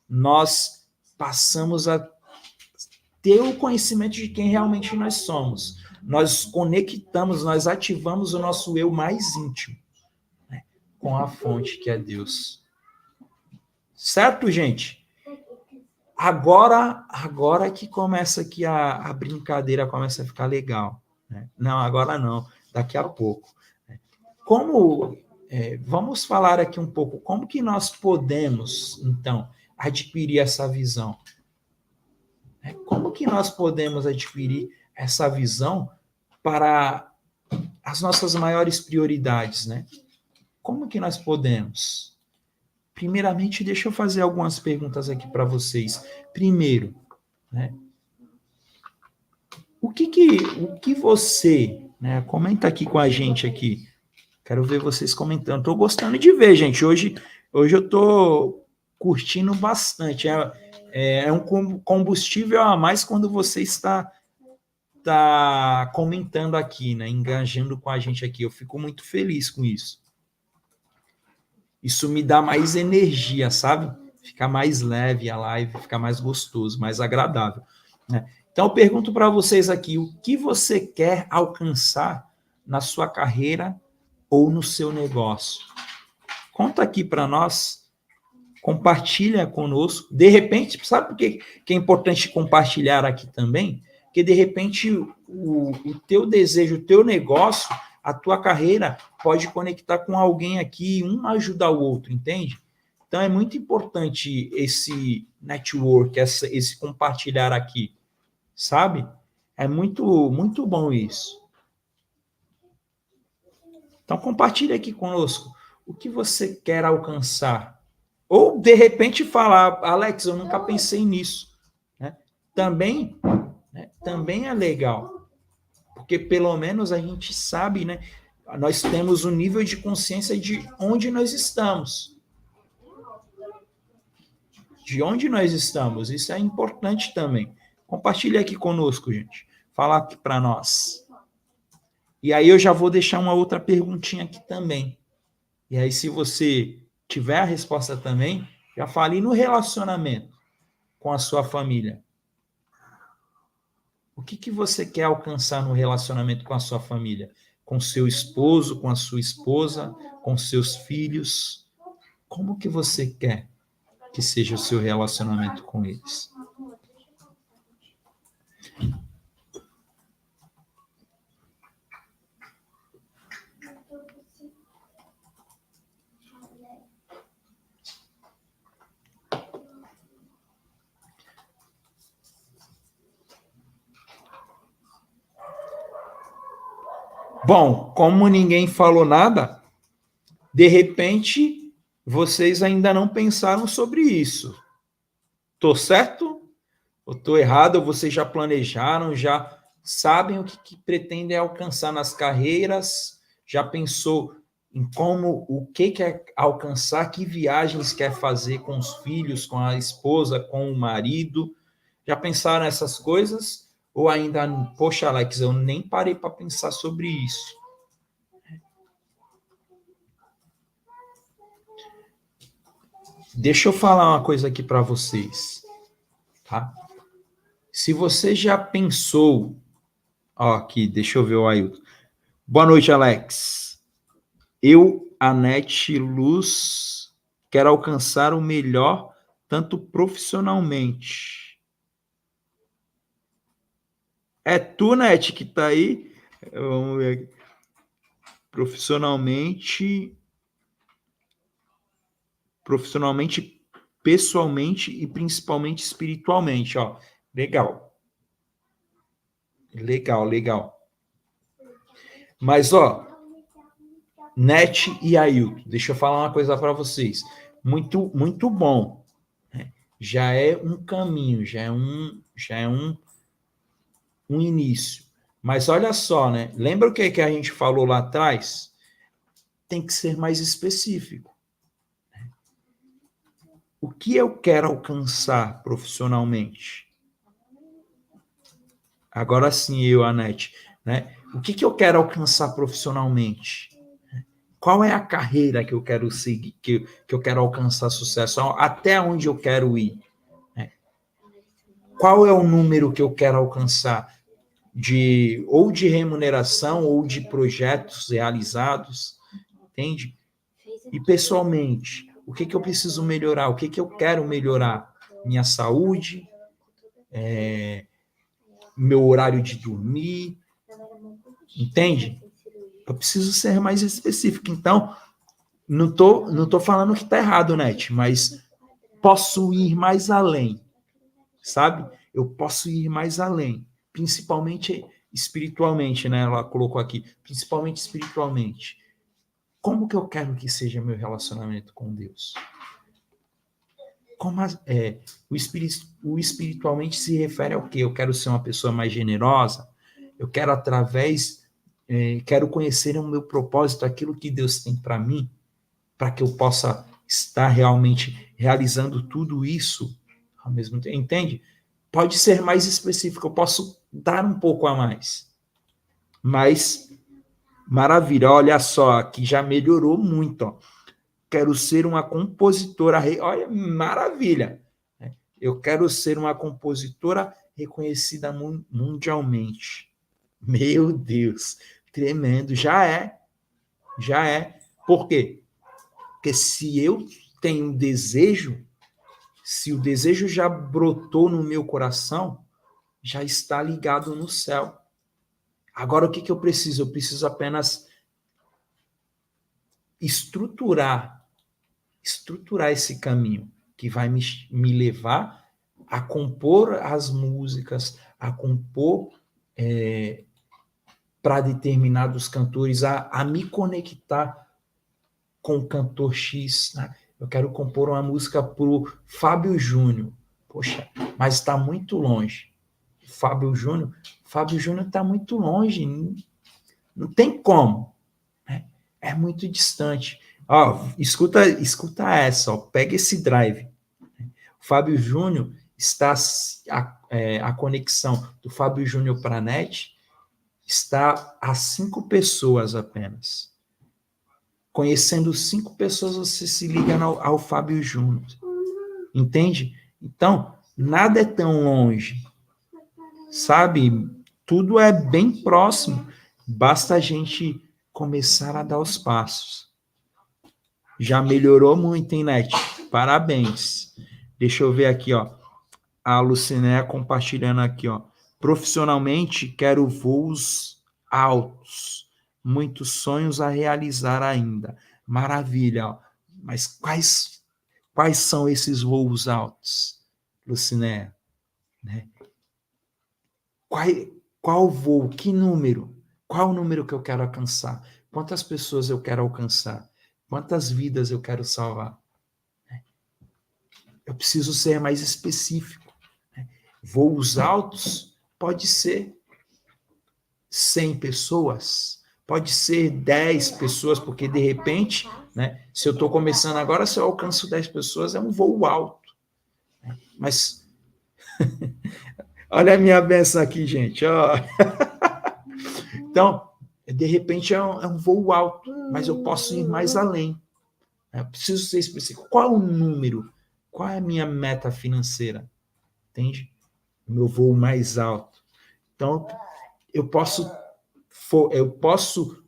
nós passamos a ter o conhecimento de quem realmente nós somos. Nós conectamos, nós ativamos o nosso eu mais íntimo, né, com a fonte que é Deus. Certo, gente? Agora que começa aqui a brincadeira, começa a ficar legal. Né? Não, agora não, daqui a pouco. Vamos falar aqui um pouco, como que nós podemos, então, adquirir essa visão? Como que nós podemos adquirir essa visão para as nossas maiores prioridades, né? Como que nós podemos? Primeiramente, deixa eu fazer algumas perguntas aqui para vocês. Primeiro, né? O que você, né? Comenta aqui com a gente aqui. Quero ver vocês comentando. Estou gostando de ver, gente. Hoje eu estou curtindo bastante. É um combustível a mais quando você está comentando aqui, né? Engajando com a gente aqui. Eu fico muito feliz com isso. Isso me dá mais energia, sabe? Fica mais leve a live, fica mais gostoso, mais agradável, né? Então, eu pergunto para vocês aqui, o que você quer alcançar na sua carreira ou no seu negócio? Conta aqui para nós, compartilha conosco. De repente, sabe por que é importante compartilhar aqui também? Porque, de repente, o teu desejo, o teu negócio, a tua carreira pode conectar com alguém aqui, um ajudar o outro, entende? Então, é muito importante esse network, esse compartilhar aqui, sabe? É muito, muito bom isso. Então, compartilhe aqui conosco o que você quer alcançar. Ou, de repente, falar, Alex, eu nunca pensei nisso, né? Também é legal, porque pelo menos a gente sabe, né? Nós temos um nível de consciência de onde nós estamos. De onde nós estamos. Isso é importante também. Compartilhe aqui conosco, gente. Fala aqui para nós. E aí eu já vou deixar uma outra perguntinha aqui também. E aí, se você tiver a resposta também, já fale no relacionamento com a sua família. O que você quer alcançar no relacionamento com a sua família? Com seu esposo, com a sua esposa, com seus filhos? Como que você quer que seja o seu relacionamento com eles? Bom, como ninguém falou nada, de repente vocês ainda não pensaram sobre isso. Tô certo? Ou tô errado? Ou vocês já planejaram, já sabem o que pretendem alcançar nas carreiras? Já pensou em o que quer alcançar, que viagens quer fazer com os filhos, com a esposa, com o marido? Já pensaram nessas coisas? Ou ainda, poxa, Alex, eu nem parei para pensar sobre isso. Deixa eu falar uma coisa aqui para vocês, tá? Se você já pensou, ó, aqui, deixa eu ver o Ailton. Boa noite, Alex. Eu, Anete Luz, quero alcançar o melhor, tanto profissionalmente. É tu, Nete, que tá aí? Vamos ver aqui. Profissionalmente, pessoalmente e principalmente espiritualmente, ó. Legal. Legal. Mas, ó, Net e Ailton, deixa eu falar uma coisa para vocês. Muito, muito bom. Já é um caminho, já é um início. Mas olha só, né? Lembra o que a gente falou lá atrás? Tem que ser mais específico. O que eu quero alcançar profissionalmente? Agora sim, Anete, né? O que eu quero alcançar profissionalmente? Qual é a carreira que eu quero seguir, que eu quero alcançar sucesso? Até onde eu quero ir? Qual é o número que eu quero alcançar? Ou de remuneração, ou de projetos realizados, entende? E pessoalmente, o que eu preciso melhorar? O que eu quero melhorar? Minha saúde, meu horário de dormir, entende? Eu preciso ser mais específico. Então, não tô falando que está errado, Net, mas posso ir mais além, sabe? Eu posso ir mais além, principalmente espiritualmente, né? Ela colocou aqui, principalmente espiritualmente. Como que eu quero que seja meu relacionamento com Deus? O espiritualmente se refere ao quê? Eu quero ser uma pessoa mais generosa? Eu quero, através quero conhecer o meu propósito, aquilo que Deus tem para mim, para que eu possa estar realmente realizando tudo isso ao mesmo tempo. Entende? Pode ser mais específico, eu posso dar um pouco a mais. Mas, maravilha, olha só, aqui já melhorou muito. Ó. Quero ser uma compositora. Olha, maravilha. Eu quero ser uma compositora reconhecida mundialmente. Meu Deus, tremendo. Já é. Já é. Por quê? Porque se eu tenho um desejo, se o desejo já brotou no meu coração, já está ligado no céu. Agora, o que eu preciso? Eu preciso apenas estruturar esse caminho que vai me levar a compor as músicas, a compor para determinados cantores, a me conectar com o cantor X. Né? Eu quero compor uma música para o Fábio Júnior. Poxa, mas está muito longe. Fábio Júnior está muito longe. Não tem como. Né? É muito distante. Ó, escuta essa, ó, pega esse drive. O Fábio Júnior está a conexão do Fábio Júnior para a net está a 5 pessoas apenas. Conhecendo 5 pessoas, você se liga ao Fábio Júnior. Entende? Então, nada é tão longe. Sabe? Tudo é bem próximo. Basta a gente começar a dar os passos. Já melhorou muito, hein, Net? Parabéns. Deixa eu ver aqui, ó. A Lucinéia compartilhando aqui, ó. Profissionalmente, quero voos altos. Muitos sonhos a realizar ainda. Maravilha, ó. Mas quais são esses voos altos, Lucinéia? Né? Qual voo? Que número? Qual o número que eu quero alcançar? Quantas pessoas eu quero alcançar? Quantas vidas eu quero salvar? Eu preciso ser mais específico. Voos altos pode ser 100 pessoas, pode ser 10 pessoas, porque de repente, né, se eu estou começando agora, se eu alcanço 10 pessoas, é um voo alto. Mas olha a minha benção aqui, gente. Ó. Então, de repente é um voo alto, mas eu posso ir mais além. Eu preciso ser específico. Qual é o número? Qual é a minha meta financeira? Entende? O meu voo mais alto. Então, eu posso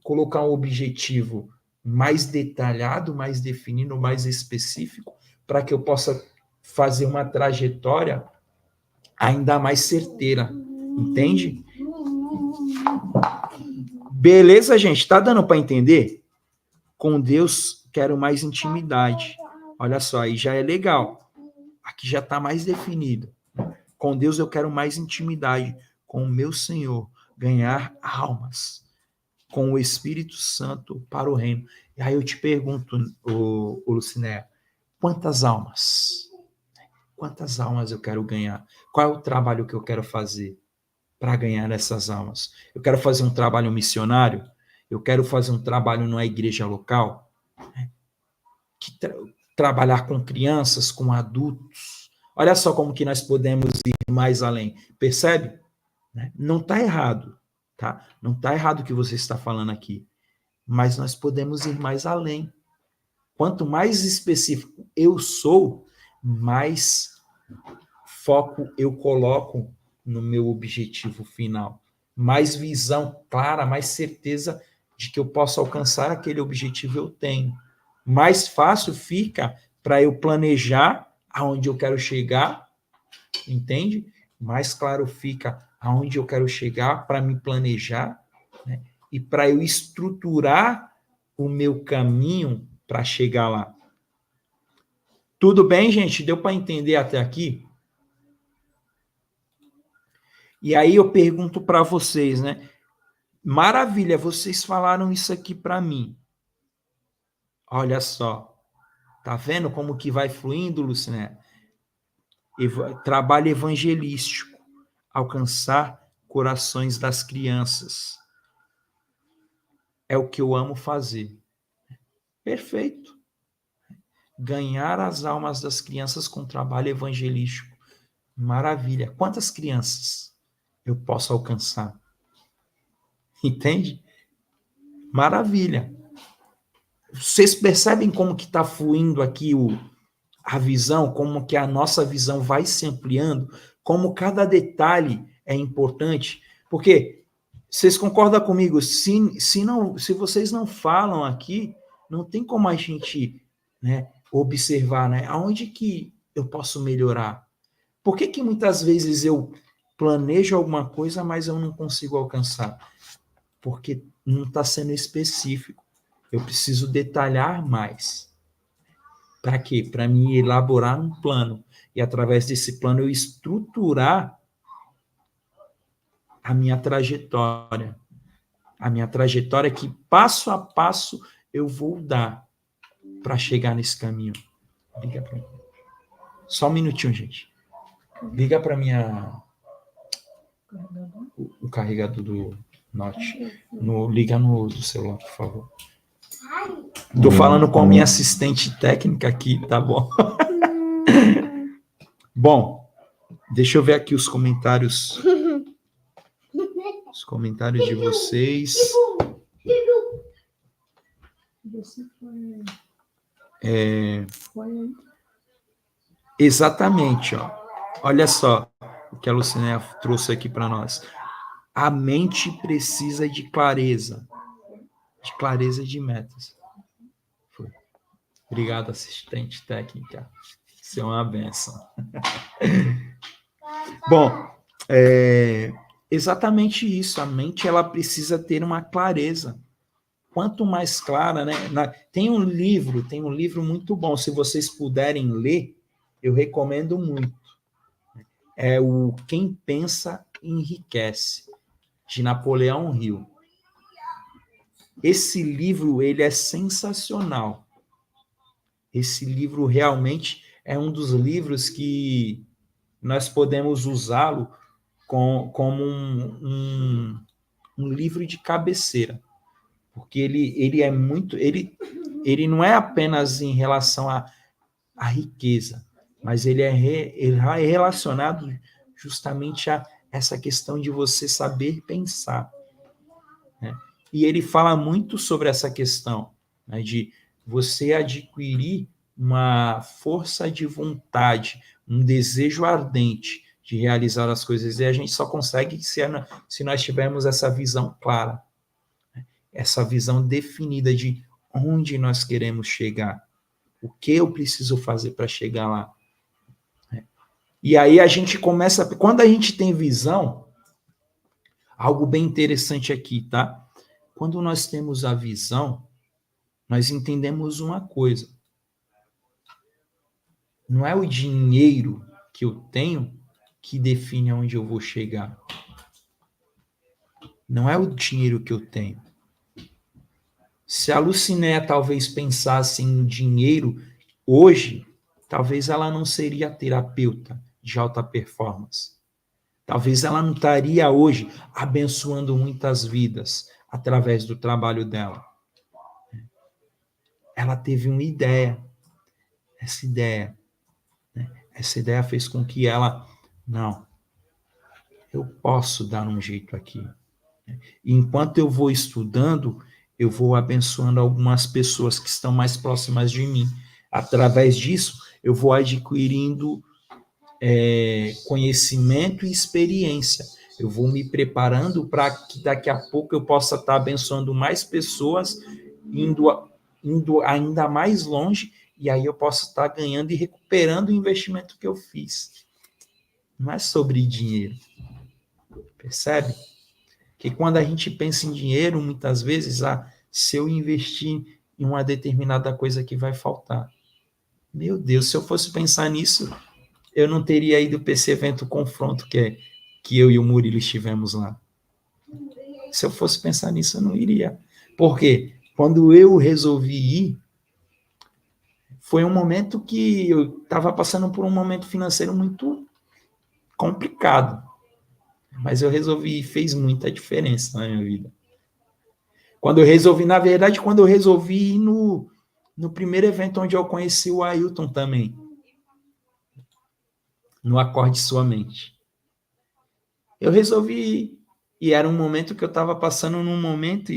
colocar um objetivo mais detalhado, mais definido, mais específico, para que eu possa fazer uma trajetória ainda mais certeira. Entende? Beleza, gente? Tá dando para entender? Com Deus, quero mais intimidade. Olha só, aí já é legal. Aqui já está mais definido. Com Deus, eu quero mais intimidade. Com o meu Senhor, ganhar almas. Com o Espírito Santo para o reino. E aí eu te pergunto, o Luciné, quantas almas? Quantas almas eu quero ganhar? Qual é o trabalho que eu quero fazer para ganhar essas almas? Eu quero fazer um trabalho missionário? Eu quero fazer um trabalho numa igreja local? Trabalhar com crianças, com adultos? Olha só como que nós podemos ir mais além. Percebe? Não está errado, tá? Não está errado o que você está falando aqui. Mas nós podemos ir mais além. Quanto mais específico eu sou, mais foco eu coloco no meu objetivo final. Mais visão clara, mais certeza de que eu posso alcançar aquele objetivo eu tenho. Mais fácil fica para eu planejar aonde eu quero chegar, entende? Mais claro fica aonde eu quero chegar para me planejar, né? E para eu estruturar o meu caminho para chegar lá. Tudo bem, gente? Deu para entender até aqui? E aí eu pergunto para vocês, né? Maravilha, vocês falaram isso aqui para mim. Olha só. Tá vendo como que vai fluindo, Luciné? Trabalho evangelístico. Alcançar corações das crianças. é o que eu amo fazer. Perfeito. Ganhar as almas das crianças com trabalho evangelístico. Maravilha. Quantas crianças eu posso alcançar? Entende? Maravilha. Vocês percebem como que está fluindo aqui a visão, como que a nossa visão vai se ampliando, como cada detalhe é importante? Porque vocês concordam comigo? Se vocês não falam aqui, não tem como a gente, né, observar, né, aonde que eu posso melhorar. Por que que muitas vezes eu planejo alguma coisa, mas eu não consigo alcançar? Porque não está sendo específico. Eu preciso detalhar mais. Para quê? Para me elaborar um plano. E através desse plano eu estruturar a minha trajetória. A minha trajetória que passo a passo eu vou dar para chegar nesse caminho. Liga para mim. Só um minutinho, gente. Liga para minha o carregador do Note. Liga no do celular, por favor. Tô falando com a minha assistente técnica aqui, tá bom? Bom, deixa eu ver aqui os comentários. Os comentários de vocês. Exatamente, ó. Olha só o que a Lucinéia trouxe aqui para nós. A mente precisa de clareza de metas. Foi. Obrigado, assistente técnica. Isso é uma benção. Bom, exatamente isso. A mente ela precisa ter uma clareza. Quanto mais clara, né? Tem um livro muito bom. Se vocês puderem ler, eu recomendo muito. É o Quem Pensa Enriquece, de Napoleão Hill. Esse livro ele é sensacional. Esse livro realmente é um dos livros que nós podemos usá-lo como um livro de cabeceira, porque ele é muito, ele não é apenas em relação à riqueza, mas ele é relacionado justamente a essa questão de você saber pensar, né? E ele fala muito sobre essa questão, né, de você adquirir uma força de vontade, um desejo ardente de realizar as coisas. E a gente só consegue se nós tivermos essa visão clara, essa visão definida de onde nós queremos chegar, o que eu preciso fazer para chegar lá. E aí a gente começa, quando a gente tem visão, algo bem interessante aqui, tá? Quando nós temos a visão, nós entendemos uma coisa. Não é o dinheiro que eu tenho que define aonde eu vou chegar. Não é o dinheiro que eu tenho. Se a Lucinéia talvez pensasse em dinheiro hoje, talvez ela não seria terapeuta de alta performance. Talvez ela não estaria hoje abençoando muitas vidas através do trabalho dela. Ela teve uma ideia. Essa ideia fez com que ela, não, eu posso dar um jeito aqui. E enquanto eu vou estudando, eu vou abençoando algumas pessoas que estão mais próximas de mim. Através disso, eu vou adquirindo conhecimento e experiência. Eu vou me preparando para que daqui a pouco eu possa estar abençoando mais pessoas, indo ainda mais longe, e aí eu posso estar ganhando e recuperando o investimento que eu fiz. Não é sobre dinheiro. Percebe? Que quando a gente pensa em dinheiro, muitas vezes, se eu investir em uma determinada coisa que vai faltar. Meu Deus, se eu fosse pensar nisso, eu não teria ido para esse evento confronto que eu e o Murilo estivemos lá. Se eu fosse pensar nisso, eu não iria. Por quê? Quando eu resolvi ir, foi um momento que eu estava passando por um momento financeiro muito complicado. Mas eu resolvi ir, fez muita diferença na minha vida. Quando eu resolvi, na verdade, quando eu resolvi ir no primeiro evento onde eu conheci o Ailton também, no Acorde Sua Mente. Eu resolvi ir, e era um momento que eu estava passando num momento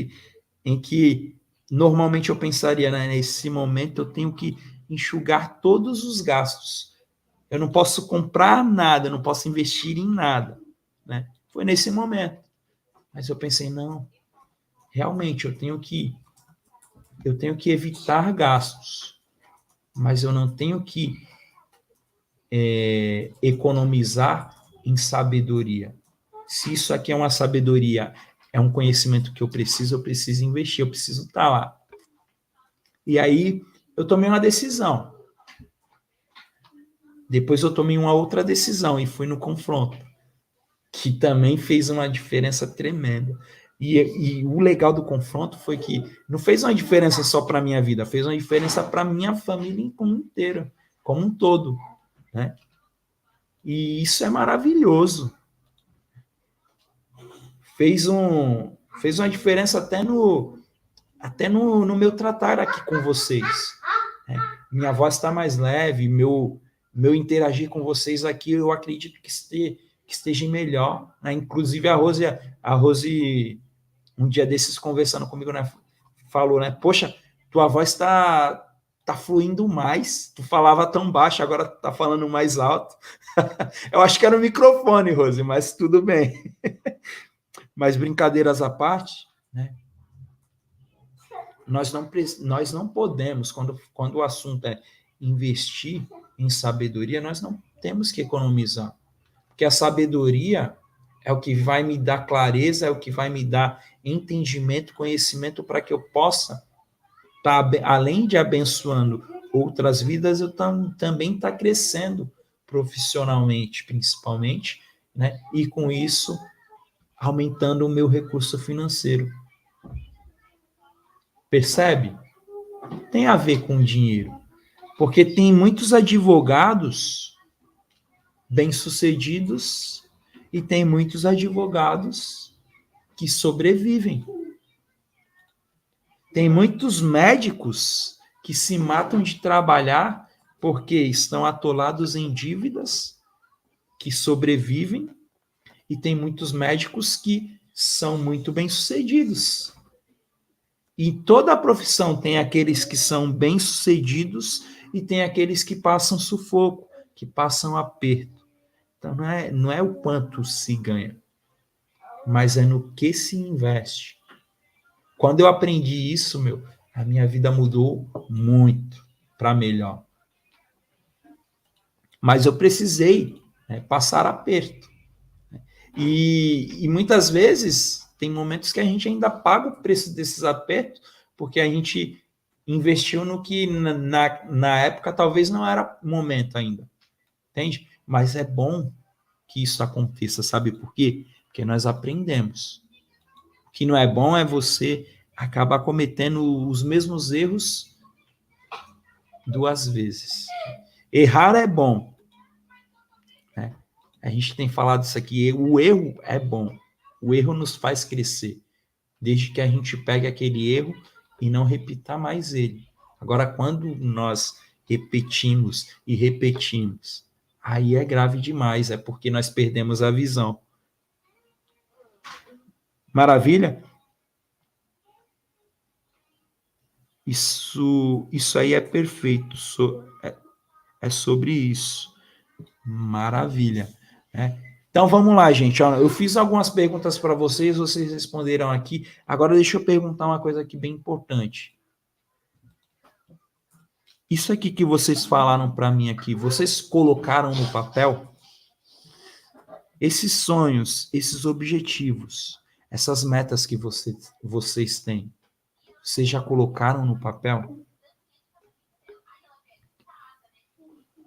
em que normalmente eu pensaria, né, nesse momento eu tenho que enxugar todos os gastos. Eu não posso comprar nada, eu não posso investir em nada, né? Foi nesse momento. Mas eu pensei, não, realmente eu tenho que evitar gastos, mas eu não tenho que economizar em sabedoria. Se isso aqui é uma sabedoria, é um conhecimento que eu preciso investir, eu preciso estar lá. E aí eu tomei uma decisão. Depois eu tomei uma outra decisão e fui no confronto, que também fez uma diferença tremenda. E o legal do confronto foi que não fez uma diferença só para a minha vida, fez uma diferença para a minha família como inteira, como um todo, né? E isso é maravilhoso. Fez uma diferença até no meu tratar aqui com vocês, né? Minha voz está mais leve, meu interagir com vocês aqui, eu acredito que esteja melhor, né? Inclusive a Rose, um dia desses conversando comigo, né, falou, né? Poxa, tua voz tá fluindo mais. Tu falava tão baixo, agora tá falando mais alto. Eu acho que era o microfone, Rose, mas tudo bem. Mas brincadeiras à parte, né? Nós não podemos, quando o assunto é investir em sabedoria, nós não temos que economizar. Porque a sabedoria é o que vai me dar clareza, é o que vai me dar entendimento, conhecimento para que eu possa estar, além de abençoando outras vidas, eu também estar crescendo profissionalmente, principalmente, né? E com isso aumentando o meu recurso financeiro. Percebe? Tem a ver com dinheiro. Porque tem muitos advogados bem-sucedidos e tem muitos advogados que sobrevivem. Tem muitos médicos que se matam de trabalhar porque estão atolados em dívidas, que sobrevivem, e tem muitos médicos que são muito bem-sucedidos. E toda a profissão tem aqueles que são bem-sucedidos e tem aqueles que passam sufoco, que passam aperto. Então, não é o quanto se ganha, mas é no que se investe. Quando eu aprendi isso, a minha vida mudou muito para melhor. Mas eu precisei, né, passar aperto. E muitas vezes tem momentos que a gente ainda paga o preço desses apertos, porque a gente investiu no que na época talvez não era momento ainda. Entende? Mas é bom que isso aconteça, sabe por quê? Porque nós aprendemos. O que não é bom é você acabar cometendo os mesmos erros duas vezes. Errar é bom, né? A gente tem falado isso aqui, o erro é bom. O erro nos faz crescer, desde que a gente pegue aquele erro e não repita mais ele. Agora, quando nós repetimos e repetimos, aí é grave demais, é porque nós perdemos a visão. Maravilha? Isso aí é perfeito, é sobre isso. Maravilha. Né? Então vamos lá, gente. Eu fiz algumas perguntas para vocês, vocês responderam aqui. Agora deixa eu perguntar uma coisa aqui bem importante. Isso aqui que vocês falaram para mim aqui, vocês colocaram no papel? Esses sonhos, esses objetivos, essas metas que vocês têm, vocês já colocaram no papel?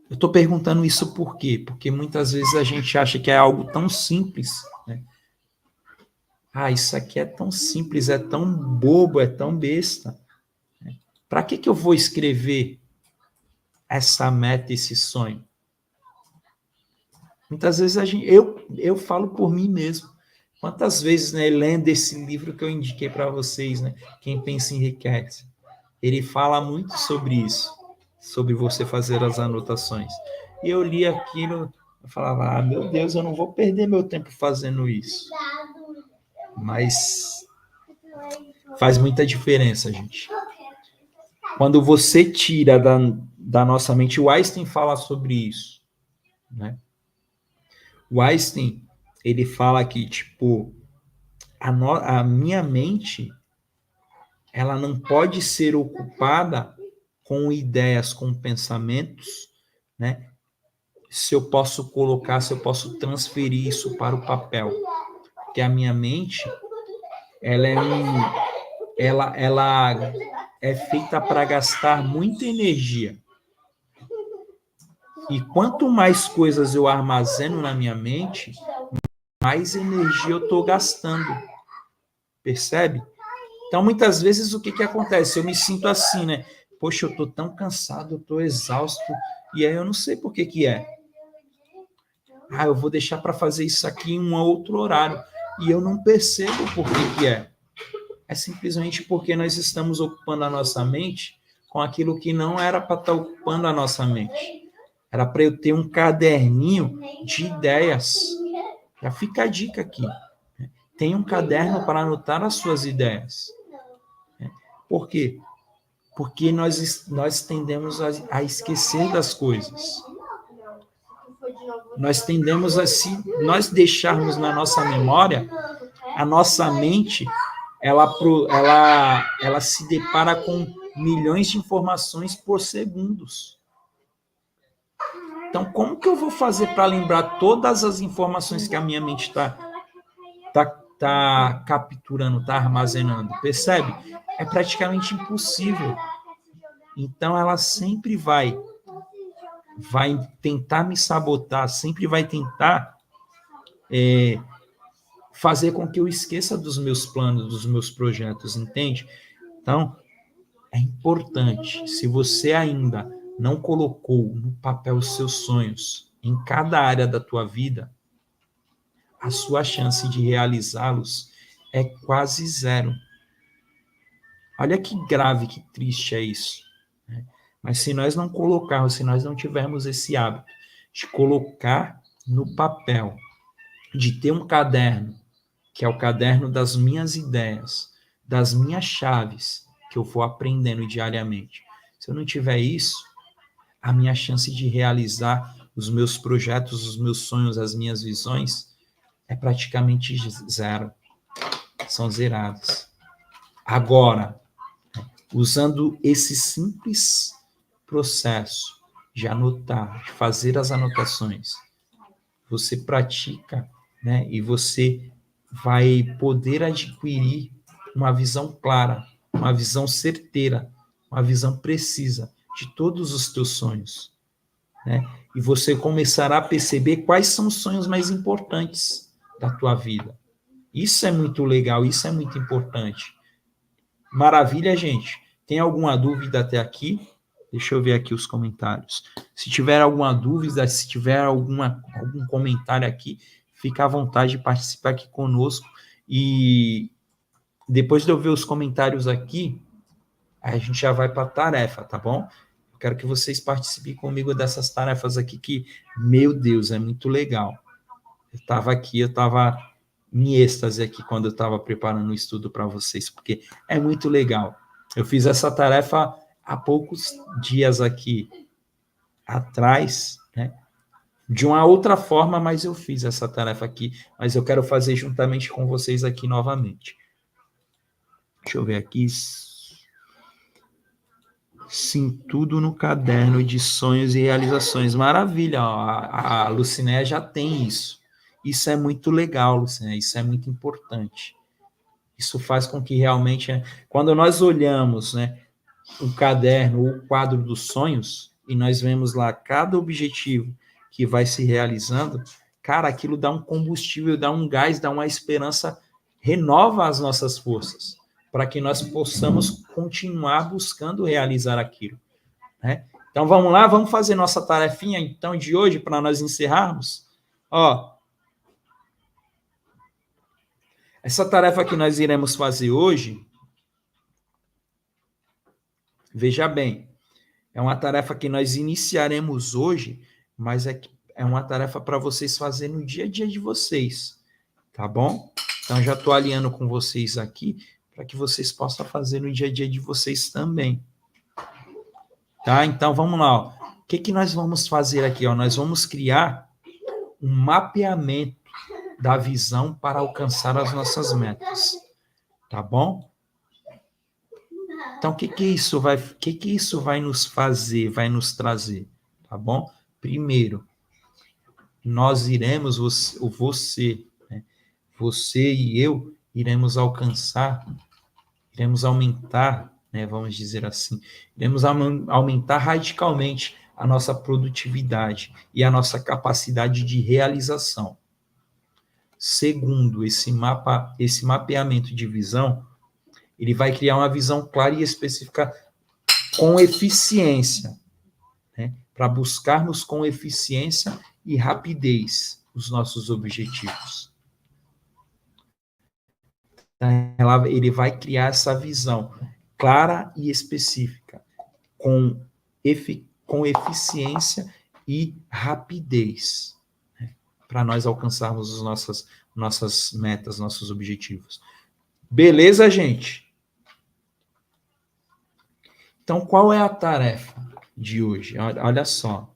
Eu estou perguntando isso por quê? Porque muitas vezes a gente acha que é algo tão simples, né? Ah, isso aqui é tão simples, é tão bobo, é tão besta. Para que eu vou escrever essa meta, esse sonho? Muitas vezes eu falo por mim mesmo. Quantas vezes, né, lendo esse livro que eu indiquei para vocês, né, Quem Pensa Enriquece, ele fala muito sobre isso, sobre você fazer as anotações. E eu li aquilo, eu falava, meu Deus, eu não vou perder meu tempo fazendo isso. Mas faz muita diferença, gente. Quando você tira da nossa mente, o Einstein fala sobre isso, né? O Einstein, ele fala que, tipo, a minha mente, ela não pode ser ocupada com ideias, com pensamentos, né? Se eu posso transferir isso para o papel. Porque a minha mente, ela é feita para gastar muita energia. E quanto mais coisas eu armazeno na minha mente, mais energia eu estou gastando. Percebe? Então, muitas vezes, o que acontece? Eu me sinto assim, né? Poxa, eu estou tão cansado, eu estou exausto, e aí eu não sei por que é. Eu vou deixar para fazer isso aqui em um outro horário. E eu não percebo por que é. É simplesmente porque nós estamos ocupando a nossa mente com aquilo que não era para estar ocupando a nossa mente. Era para eu ter um caderninho de ideias. Já fica a dica aqui. Tenha um caderno para anotar as suas ideias. Por quê? Porque nós tendemos a esquecer das coisas. Nós tendemos a, se nós deixarmos na nossa memória, a nossa mente, ela se depara com milhões de informações por segundos. Então, como que eu vou fazer para lembrar todas as informações que a minha mente tá capturando, está armazenando? Percebe? É praticamente impossível. Então, ela sempre vai tentar me sabotar, sempre vai tentar fazer com que eu esqueça dos meus planos, dos meus projetos, entende? Então, é importante, se você ainda não colocou no papel os seus sonhos em cada área da tua vida, a sua chance de realizá-los é quase zero. Olha que grave, que triste é isso. Né? Mas se nós não colocarmos, se nós não tivermos esse hábito de colocar no papel, de ter um caderno, que é o caderno das minhas ideias, das minhas chaves, que eu vou aprendendo diariamente. Se eu não tiver isso, a minha chance de realizar os meus projetos, os meus sonhos, as minhas visões, é praticamente zero. São zeradas. Agora, usando esse simples processo de anotar, de fazer as anotações, você pratica, né? E você vai poder adquirir uma visão clara, uma visão certeira, uma visão precisa de todos os teus sonhos, né? E você começará a perceber quais são os sonhos mais importantes da tua vida. Isso é muito legal, isso é muito importante. Maravilha, gente. Tem alguma dúvida até aqui? Deixa eu ver aqui os comentários. Se tiver alguma dúvida, se tiver algum comentário aqui, fica à vontade de participar aqui conosco. E depois de eu ver os comentários aqui, a gente já vai para a tarefa, tá bom? Eu quero que vocês participem comigo dessas tarefas aqui, que, meu Deus, é muito legal. Eu estava em êxtase aqui quando eu estava preparando o estudo para vocês, porque é muito legal. Eu fiz essa tarefa há poucos dias aqui atrás, né? De uma outra forma, mas eu fiz essa tarefa aqui, mas eu quero fazer juntamente com vocês aqui novamente. Deixa eu ver aqui. Sim, tudo no caderno de sonhos e realizações. Maravilha, ó, a Lucinéia já tem isso. Isso é muito legal, Lucinéia, isso é muito importante. Isso faz com que realmente, quando nós olhamos, né, o caderno, o quadro dos sonhos, e nós vemos lá cada objetivo que vai se realizando, cara, aquilo dá um combustível, dá um gás, dá uma esperança, renova as nossas forças, para que nós possamos continuar buscando realizar aquilo, né? Então vamos lá, vamos fazer nossa tarefinha então de hoje para nós encerrarmos. Ó, Essa tarefa que nós iremos fazer hoje, veja bem, é uma tarefa que nós iniciaremos hoje, mas é uma tarefa para vocês fazerem no dia a dia de vocês, tá bom? Então, já estou alinhando com vocês aqui para que vocês possam fazer no dia a dia de vocês também. Tá? Então, vamos lá. Ó. O que nós vamos fazer aqui? Ó? Nós vamos criar um mapeamento da visão para alcançar as nossas metas. Tá bom? Então, o que isso vai nos fazer, vai nos trazer? Tá bom? Primeiro, nós iremos, você, né? Você e eu iremos alcançar, iremos aumentar, né, vamos dizer assim, iremos aumentar radicalmente a nossa produtividade e a nossa capacidade de realização. Segundo, esse mapeamento de visão, ele vai criar uma visão clara e específica com eficiência, né, para buscarmos com eficiência e rapidez os nossos objetivos. Ele vai criar essa visão clara e específica, com eficiência e rapidez, né, para nós alcançarmos as nossas metas, nossos objetivos. Beleza, gente? Então, qual é a tarefa de hoje? Olha só.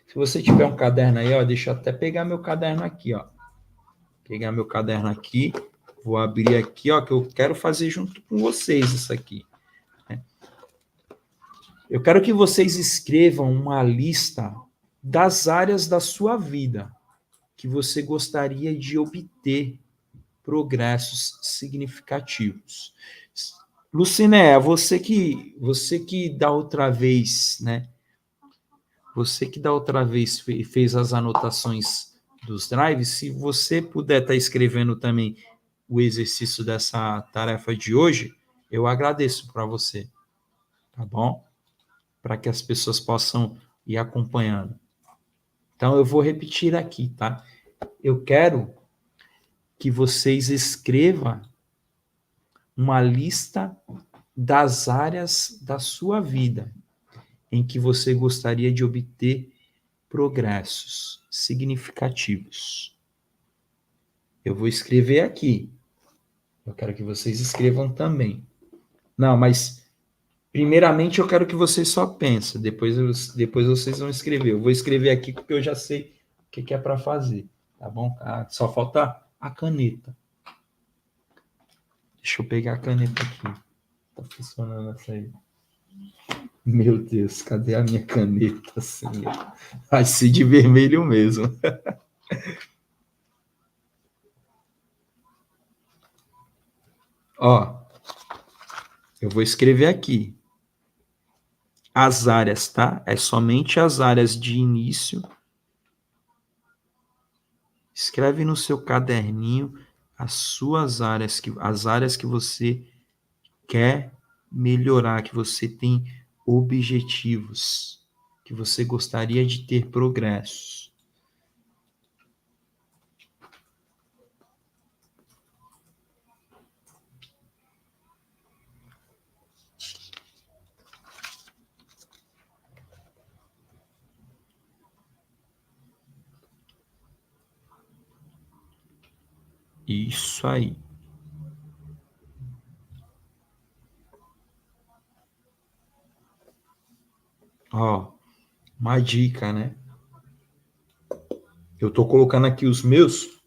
Se você tiver um caderno aí, ó, deixa eu até pegar meu caderno aqui, ó. Pegar meu caderno aqui. Vou abrir aqui, ó, que eu quero fazer junto com vocês isso aqui. Eu quero que vocês escrevam uma lista das áreas da sua vida que você gostaria de obter progressos significativos. Luciné, você que da outra vez, né? Você que da outra vez fez as anotações dos drives, se você puder estar escrevendo também o exercício dessa tarefa de hoje, eu agradeço para você, tá bom? Para que as pessoas possam ir acompanhando. Então, eu vou repetir aqui, tá? Eu quero que vocês escrevam uma lista das áreas da sua vida em que você gostaria de obter progressos significativos. Eu vou escrever aqui. Eu quero que vocês escrevam também. Não, mas primeiramente eu quero que vocês só pensem, depois vocês vão escrever. Eu vou escrever aqui porque eu já sei o que é para fazer, tá bom? Só falta a caneta. Deixa eu pegar a caneta aqui. Tá funcionando essa aí. Meu Deus, cadê a minha caneta, senhor? Vai ser de vermelho mesmo. Ó, eu vou escrever aqui. As áreas, tá? É somente as áreas de início. Escreve no seu caderninho as áreas que você quer melhorar, que você tem objetivos, que você gostaria de ter progressos. Isso aí. Ó, uma dica, né? Eu tô colocando aqui os meus.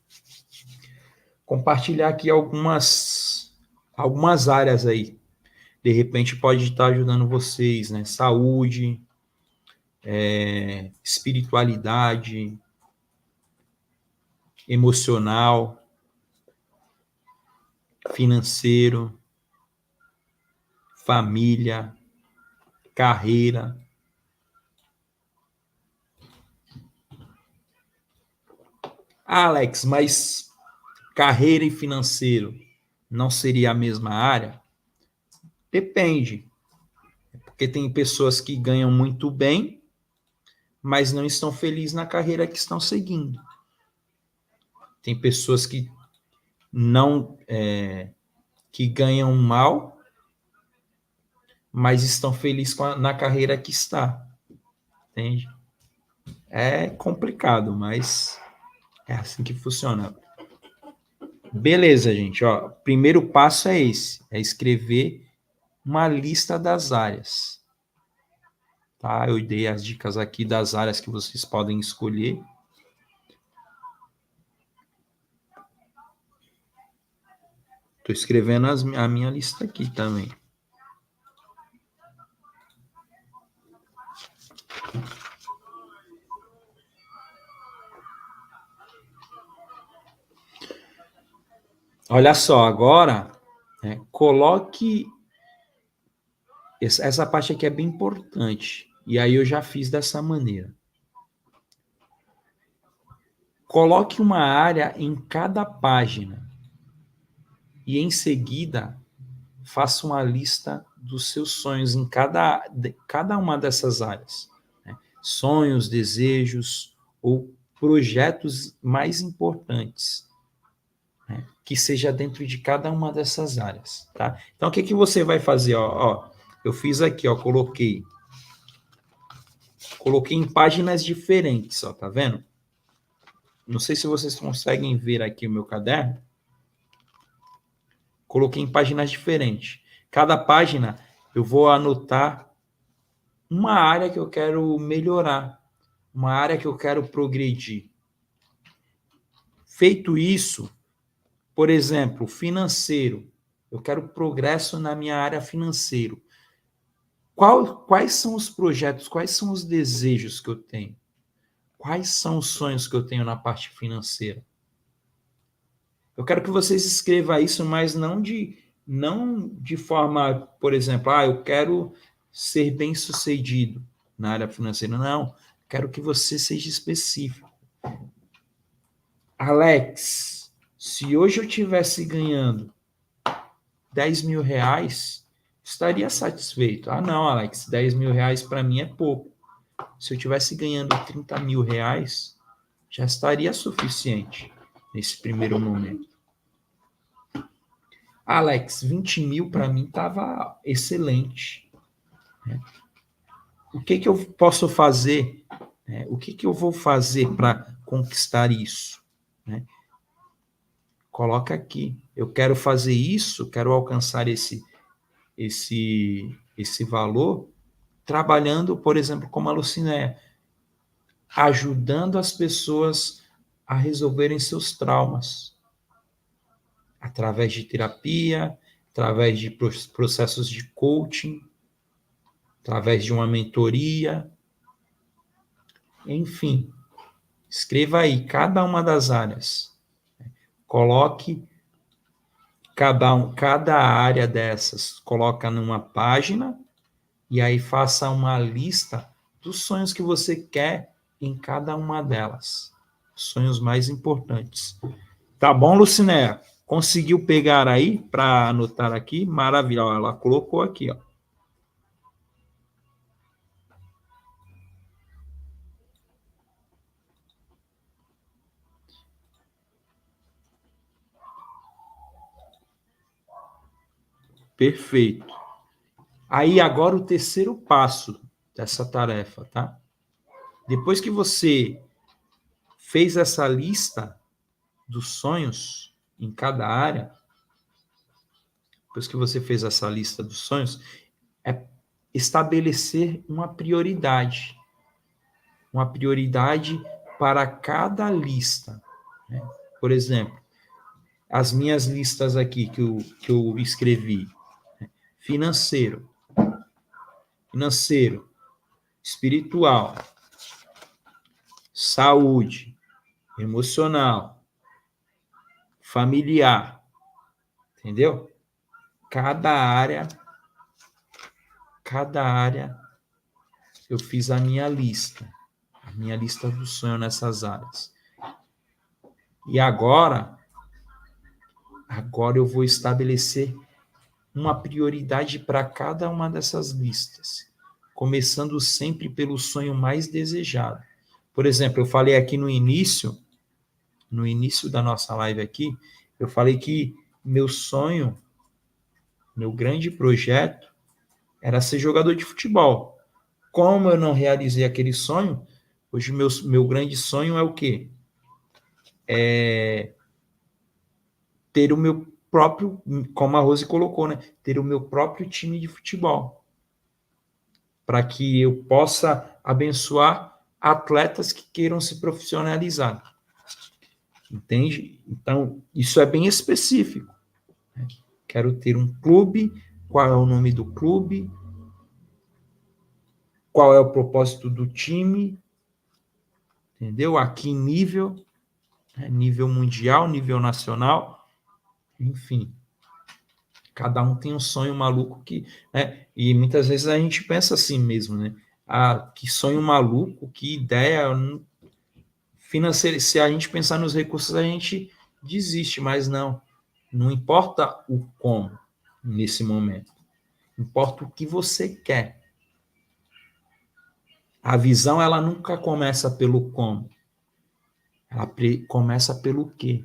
Compartilhar aqui algumas áreas aí. De repente pode estar ajudando vocês, né? Saúde, espiritualidade, emocional, financeiro, família, carreira. Alex, mas carreira e financeiro não seria a mesma área? Depende. Porque tem pessoas que ganham muito bem, mas não estão felizes na carreira que estão seguindo. Tem pessoas que não que ganham mal, mas estão felizes na carreira que está, entende? É complicado, mas é assim que funciona. Beleza, gente. Ó, primeiro passo é esse, é escrever uma lista das áreas. Tá? Eu dei as dicas aqui das áreas que vocês podem escolher. Estou escrevendo a minha lista aqui também. Olha só, agora, coloque... Essa parte aqui é bem importante. E aí eu já fiz dessa maneira. Coloque uma área em cada página. E em seguida, faça uma lista dos seus sonhos em cada uma dessas áreas. Né? Sonhos, desejos ou projetos mais importantes, né? Que seja dentro de cada uma dessas áreas. Tá? Então, o que você vai fazer? Ó, eu fiz aqui, ó, coloquei em páginas diferentes, ó, tá vendo? Não sei se vocês conseguem ver aqui o meu caderno. Coloquei em páginas diferentes. Cada página eu vou anotar uma área que eu quero melhorar, uma área que eu quero progredir. Feito isso, por exemplo, financeiro, eu quero progresso na minha área financeira. Quais são os projetos, quais são os desejos que eu tenho? Quais são os sonhos que eu tenho na parte financeira? Eu quero que vocês escrevam isso, mas não de forma, por exemplo, eu quero ser bem-sucedido na área financeira. Não, quero que você seja específico. Alex, se hoje eu estivesse ganhando 10 mil reais, estaria satisfeito. Não, Alex, 10 mil reais para mim é pouco. Se eu estivesse ganhando 30 mil reais, já estaria suficiente nesse primeiro momento. Alex, 20 mil para mim estava excelente. Né? O que eu posso fazer? Né? O que eu vou fazer para conquistar isso? Né? Coloca aqui. Eu quero fazer isso, quero alcançar esse valor, trabalhando, por exemplo, como a Lucinéia, ajudando as pessoas a resolverem seus traumas, através de terapia, através de processos de coaching, através de uma mentoria, enfim. Escreva aí cada uma das áreas. Coloque cada área dessas, coloca numa página e aí faça uma lista dos sonhos que você quer em cada uma delas. Sonhos mais importantes. Tá bom, Lucinéia? Conseguiu pegar aí para anotar aqui? Maravilha, ela colocou aqui, ó. Perfeito. Aí agora o terceiro passo dessa tarefa, tá? Depois que você fez essa lista dos sonhos em cada área, depois que você fez essa lista dos sonhos, é estabelecer uma prioridade para cada lista. Né? Por exemplo, as minhas listas aqui que eu escrevi: financeiro, espiritual, saúde, emocional, familiar, entendeu? Cada área eu fiz a minha lista do sonho nessas áreas. E agora eu vou estabelecer uma prioridade para cada uma dessas listas, começando sempre pelo sonho mais desejado. Por exemplo, eu falei aqui no início da nossa live aqui, Eu falei que meu sonho, meu grande projeto, era ser jogador de futebol. Como eu não realizei aquele sonho, hoje meu grande sonho é o quê? É ter o meu próprio, como a Rose colocou, né? Ter o meu próprio time de futebol. Para que eu possa abençoar atletas que queiram se profissionalizar. Entende? Então, isso é bem específico. Quero ter um clube, qual é o nome do clube, qual é o propósito do time, entendeu? A que nível, nível mundial, nível nacional, enfim. Cada um tem um sonho maluco que, né? E muitas vezes a gente pensa assim mesmo, né? Ah, que sonho maluco, que ideia financeira. Se a gente pensar nos recursos, a gente desiste, mas não importa o como nesse momento. Importa o que você quer. A visão, ela nunca começa pelo como. Ela começa pelo quê.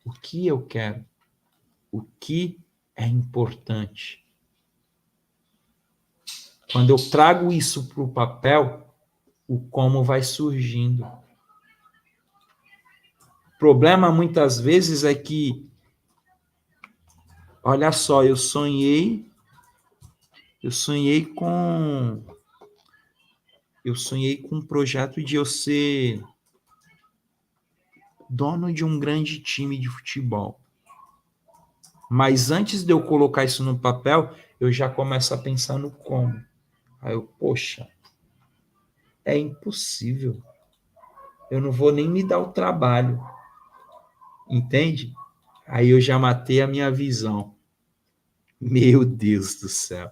O que eu quero? O que é importante? Quando eu trago isso para o papel, o como vai surgindo. O problema, muitas vezes, é que, olha só, eu sonhei com um projeto de eu ser dono de um grande time de futebol. Mas antes de eu colocar isso no papel, eu já começo a pensar no como. Aí eu, poxa, é impossível. Eu não vou nem me dar o trabalho. Entende? Aí eu já matei a minha visão. Meu Deus do céu.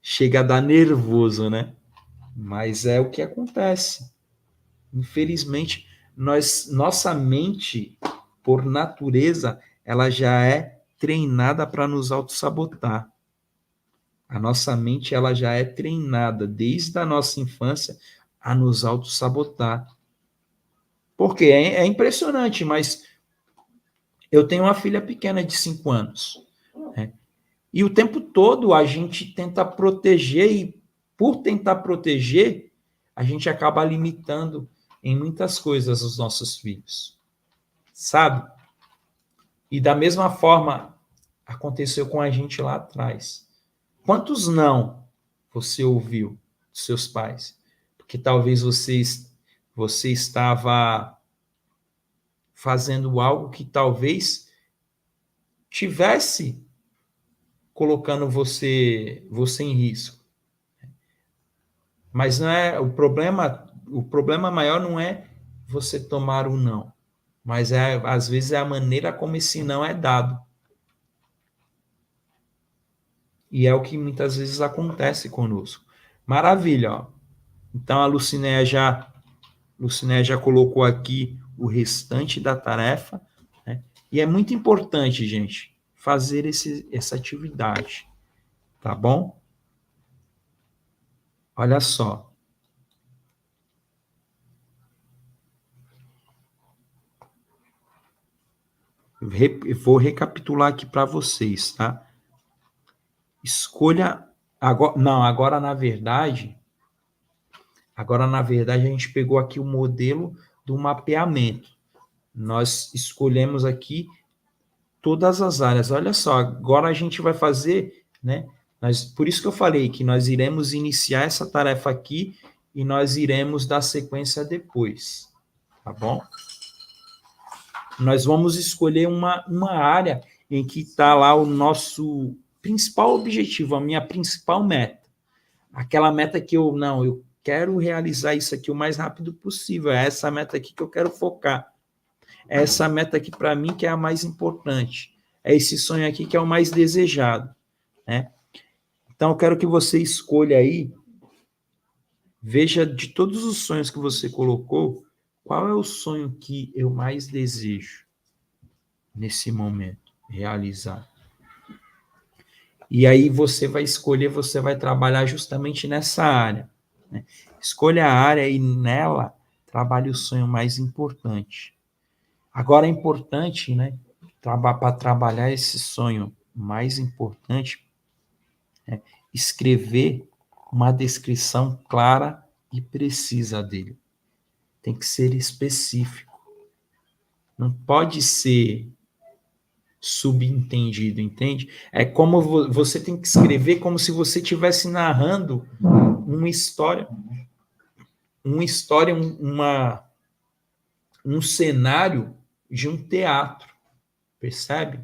Chega a dar nervoso, né? Mas é o que acontece. Infelizmente, nossa mente, por natureza, ela já é treinada para nos autossabotar. A nossa mente, ela já é treinada desde a nossa infância a nos autossabotar. Porque é impressionante, mas eu tenho uma filha pequena de 5 anos, né? E o tempo todo a gente tenta proteger, e por tentar proteger, a gente acaba limitando em muitas coisas os nossos filhos, sabe? E da mesma forma aconteceu com a gente lá atrás. Quantos não você ouviu dos seus pais? Porque talvez você estava fazendo algo que talvez tivesse colocando você em risco. Mas não é o problema maior não é você tomar o não, mas às vezes é a maneira como esse não é dado. E é o que muitas vezes acontece conosco. Maravilha, ó. Então a Lucinéia já colocou aqui o restante da tarefa, né? E é muito importante, gente, fazer essa atividade, tá bom? Olha só. Vou recapitular aqui para vocês, tá? Escolha agora, não, agora na verdade a gente pegou aqui o modelo do mapeamento. Nós escolhemos aqui todas as áreas. Olha só, agora a gente vai fazer, né? Por isso que eu falei que nós iremos iniciar essa tarefa aqui e nós iremos dar sequência depois, tá bom? Nós vamos escolher uma área em que está lá o nosso principal objetivo, a minha principal meta. Aquela meta que eu quero realizar isso aqui o mais rápido possível. É essa meta aqui que eu quero focar. É essa meta aqui para mim que é a mais importante. É esse sonho aqui que é o mais desejado, né? Então eu quero que você escolha aí, veja de todos os sonhos que você colocou, qual é o sonho que eu mais desejo nesse momento realizar. E aí você vai escolher, você vai trabalhar justamente nessa área, né? Escolha a área e nela trabalhe o sonho mais importante. Agora é importante, né, para trabalhar esse sonho mais importante, escrever uma descrição clara e precisa dele. Tem que ser específico. Não pode ser subentendido, entende? É como você tem que escrever como se você estivesse narrando uma história, um cenário de um teatro, percebe?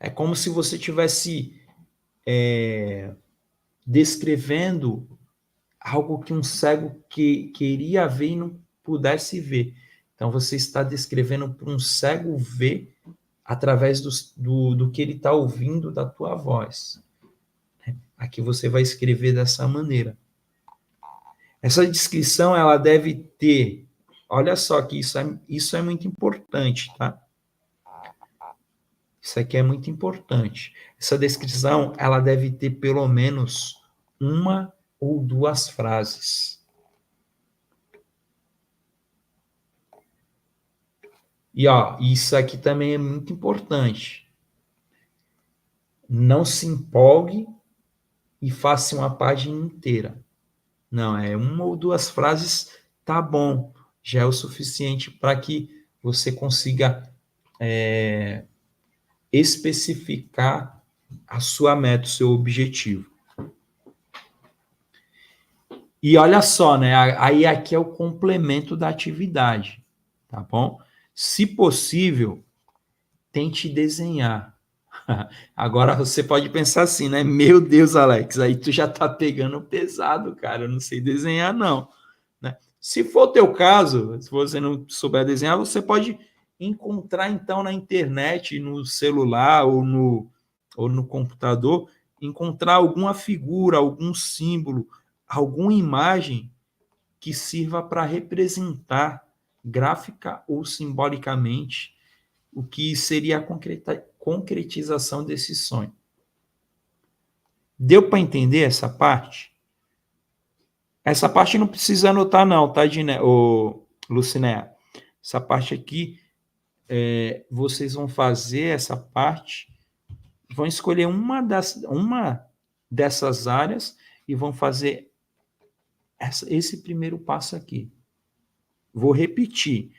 É como se você estivesse descrevendo algo que um cego queria ver e não pudesse ver. Então você está descrevendo para um cego ver através do que ele está ouvindo da tua voz. Aqui você vai escrever dessa maneira. Essa descrição ela deve ter, olha só que isso é muito importante, tá? Isso aqui é muito importante. Essa descrição ela deve ter pelo menos uma ou duas frases. E ó, isso aqui também é muito importante. Não se empolgue e faça uma página inteira. Não, é uma ou duas frases, tá bom. Já é o suficiente para que você consiga especificar a sua meta, o seu objetivo. E olha só, né? Aí aqui é o complemento da atividade, tá bom? Se possível, tente desenhar. Agora você pode pensar assim, né? Meu Deus, Alex, aí tu já tá pegando pesado, cara. Eu não sei desenhar, não. Né? Se for o teu caso, se você não souber desenhar, você pode encontrar então na internet, no celular ou no computador, encontrar alguma figura, algum símbolo, alguma imagem que sirva para representar gráfica ou simbolicamente o que seria a concretização desse sonho. Deu para entender essa parte? Essa parte não precisa anotar não, tá, Lucinéia? Essa parte aqui, vocês vão fazer essa parte, vão escolher uma dessas áreas e vão fazer esse primeiro passo aqui. Vou repetir,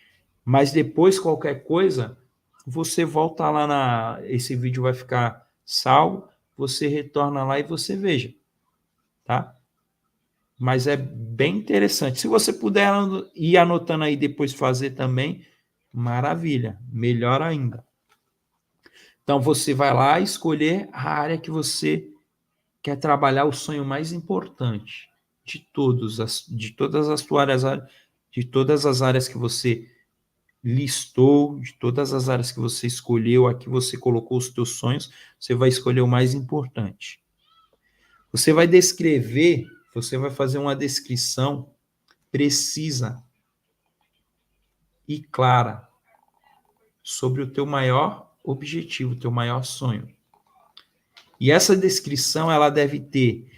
mas depois qualquer coisa, você volta lá esse vídeo vai ficar salvo, você retorna lá e você veja, tá? Mas é bem interessante. Se você puder ir anotando aí depois fazer também, maravilha, melhor ainda. Então você vai lá escolher a área que você quer trabalhar, o sonho mais importante de todas as áreas, de todas as áreas que você listou, de todas as áreas que você escolheu, aqui você colocou os teus sonhos, você vai escolher o mais importante. Você vai descrever, você vai fazer uma descrição precisa e clara sobre o teu maior objetivo, o teu maior sonho. E essa descrição ela deve ter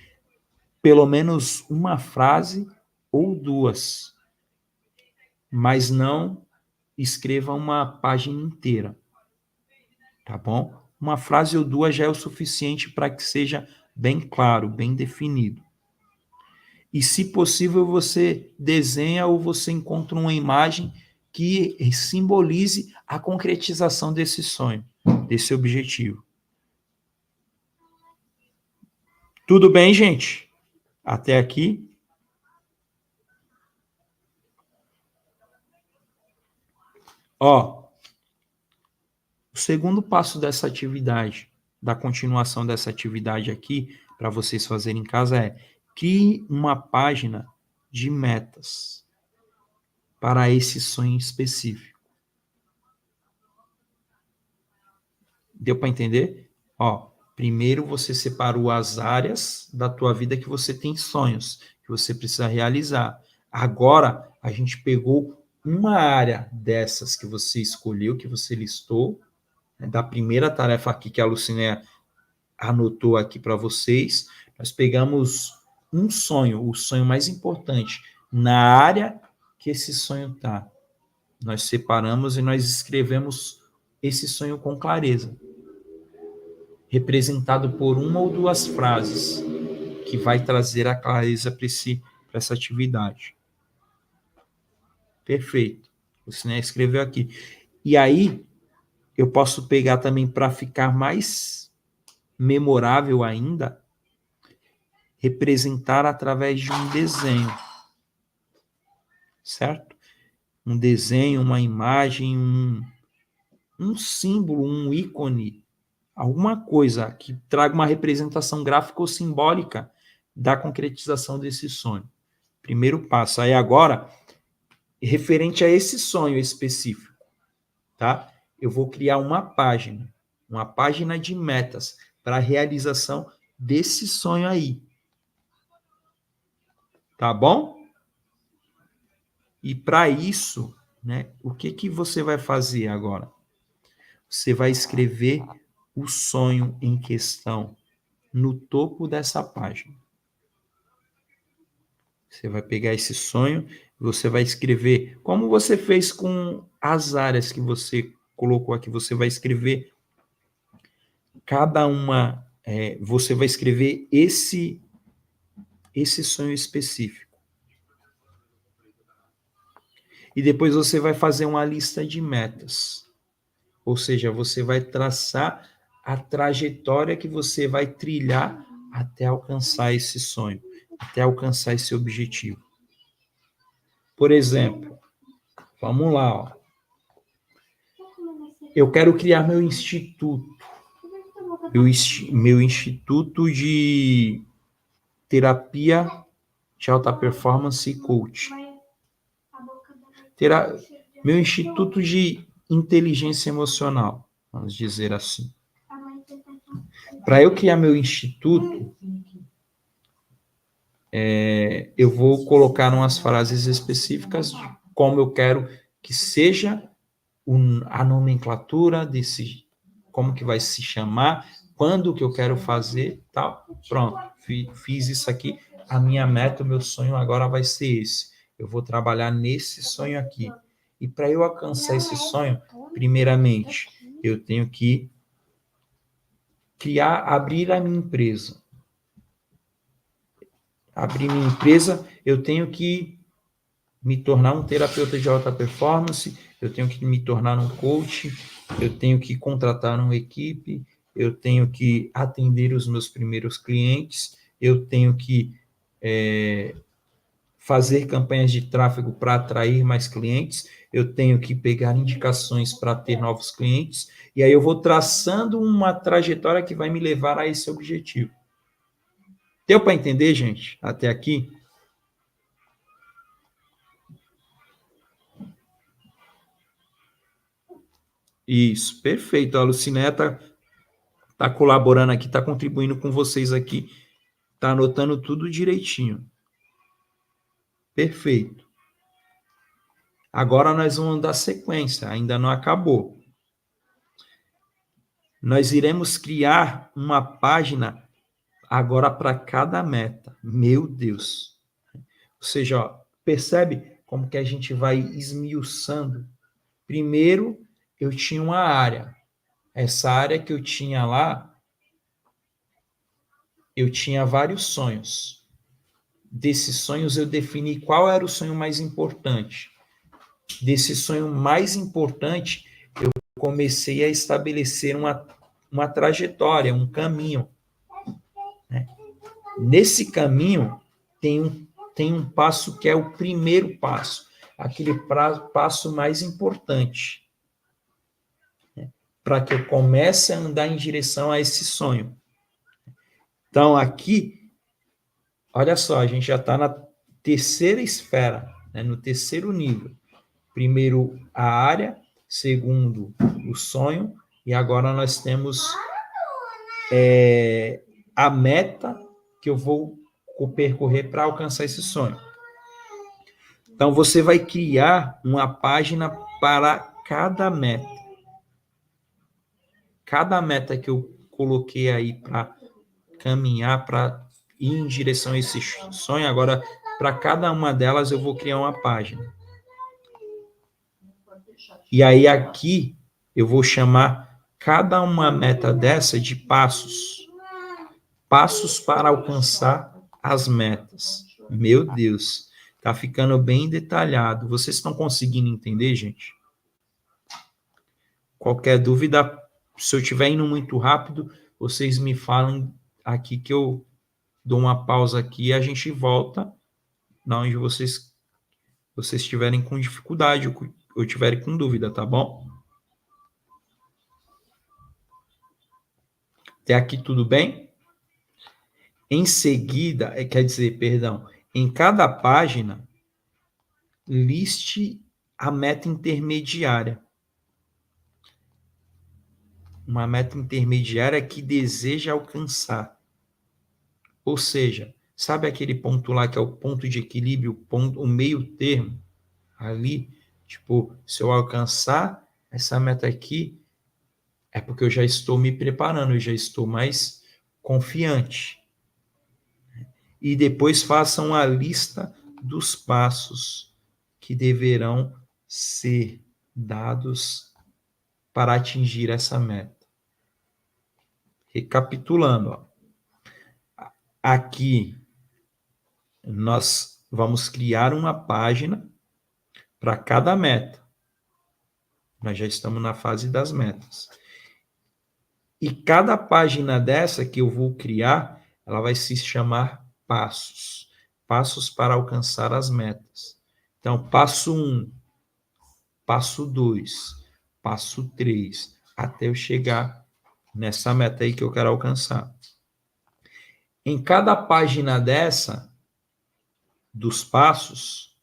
pelo menos uma frase ou duas, mas não escreva uma página inteira, tá bom? Uma frase ou duas já é o suficiente para que seja bem claro, bem definido. E, se possível, você desenha ou você encontra uma imagem que simbolize a concretização desse sonho, desse objetivo. Tudo bem, gente? Até aqui? Ó, o segundo passo dessa atividade, da continuação dessa atividade aqui, para vocês fazerem em casa, é crie uma página de metas para esse sonho específico. Deu para entender? Ó, primeiro você separou as áreas da tua vida que você tem sonhos, que você precisa realizar. Agora, a gente pegou uma área dessas que você escolheu, que você listou, né, da primeira tarefa aqui que a Lucinéia anotou aqui para vocês. Nós pegamos um sonho, o sonho mais importante, na área que esse sonho está. Nós separamos e nós escrevemos esse sonho com clareza, representado por uma ou duas frases, que vai trazer a clareza para essa atividade. Perfeito. O Siné escreveu aqui. E aí, eu posso pegar também para ficar mais memorável ainda, representar através de um desenho. Certo? Um desenho, uma imagem, um símbolo, um ícone, alguma coisa que traga uma representação gráfica ou simbólica da concretização desse sonho. Primeiro passo. Aí agora, referente a esse sonho específico, tá? Eu vou criar uma página de metas para a realização desse sonho aí. Tá bom? E para isso, né, o que você vai fazer agora? Você vai escrever o sonho em questão no topo dessa página. Você vai pegar esse sonho, você vai escrever, como você fez com as áreas que você colocou aqui, você vai escrever cada uma, você vai escrever esse sonho específico. E depois você vai fazer uma lista de metas. Ou seja, você vai traçar a trajetória que você vai trilhar até alcançar esse sonho, até alcançar esse objetivo. Por exemplo, vamos lá, ó. Eu quero criar meu instituto, meu instituto de terapia de alta performance e coach. Meu instituto de inteligência emocional, vamos dizer assim. Para eu criar meu instituto, eu vou colocar umas frases específicas de como eu quero que seja a nomenclatura desse, como que vai se chamar, quando que eu quero fazer, tal. Pronto, fiz isso aqui. A minha meta, o meu sonho agora vai ser esse. Eu vou trabalhar nesse sonho aqui. E para eu alcançar esse sonho, primeiramente, eu tenho que abrir a minha empresa. Abrir minha empresa, eu tenho que me tornar um terapeuta de alta performance, eu tenho que me tornar um coach, eu tenho que contratar uma equipe, eu tenho que atender os meus primeiros clientes, eu tenho que fazer campanhas de tráfego para atrair mais clientes, eu tenho que pegar indicações para ter novos clientes, e aí eu vou traçando uma trajetória que vai me levar a esse objetivo. Deu para entender, gente, até aqui? Isso, perfeito. A Lucineta está colaborando aqui, está contribuindo com vocês aqui, está anotando tudo direitinho. Perfeito. Agora nós vamos dar sequência, ainda não acabou. Nós iremos criar uma página agora para cada meta. Meu Deus. Ou seja, ó, percebe como que a gente vai esmiuçando? Primeiro, eu tinha uma área. Essa área que eu tinha lá, eu tinha vários sonhos. Desses sonhos, eu defini qual era o sonho mais importante. Desse sonho mais importante, eu comecei a estabelecer uma trajetória, um caminho. Né? Nesse caminho, tem um passo que é o primeiro passo, aquele passo mais importante, né? Para que eu comece a andar em direção a esse sonho. Então, aqui, olha só, a gente já está na terceira esfera, né? No terceiro nível. Primeiro, a área. Segundo, o sonho. E agora nós temos a meta que eu vou percorrer para alcançar esse sonho. Então, você vai criar uma página para cada meta. Cada meta que eu coloquei aí para caminhar, para ir em direção a esse sonho, agora, para cada uma delas, eu vou criar uma página. E aí aqui eu vou chamar cada uma meta dessa de passos. Passos para alcançar as metas. Meu Deus, tá ficando bem detalhado. Vocês estão conseguindo entender, gente? Qualquer dúvida, se eu estiver indo muito rápido, vocês me falam aqui que eu dou uma pausa aqui e a gente volta na onde vocês estiverem com dificuldade ou estiverem com dúvida, tá bom? Até aqui tudo bem? Em seguida, quer dizer, perdão, em cada página, liste a meta intermediária. Uma meta intermediária que deseja alcançar. Ou seja, sabe aquele ponto lá que é o ponto de equilíbrio, o meio termo? Ali, tipo, se eu alcançar essa meta aqui, é porque eu já estou me preparando, eu já estou mais confiante. E depois façam a lista dos passos que deverão ser dados para atingir essa meta. Recapitulando, ó. Aqui nós vamos criar uma página para cada meta. Nós já estamos na fase das metas. E cada página dessa que eu vou criar, ela vai se chamar passos. Passos para alcançar as metas. Então, passo 1, passo 2, passo 3, até eu chegar nessa meta aí que eu quero alcançar. Em cada página dessa, dos passos,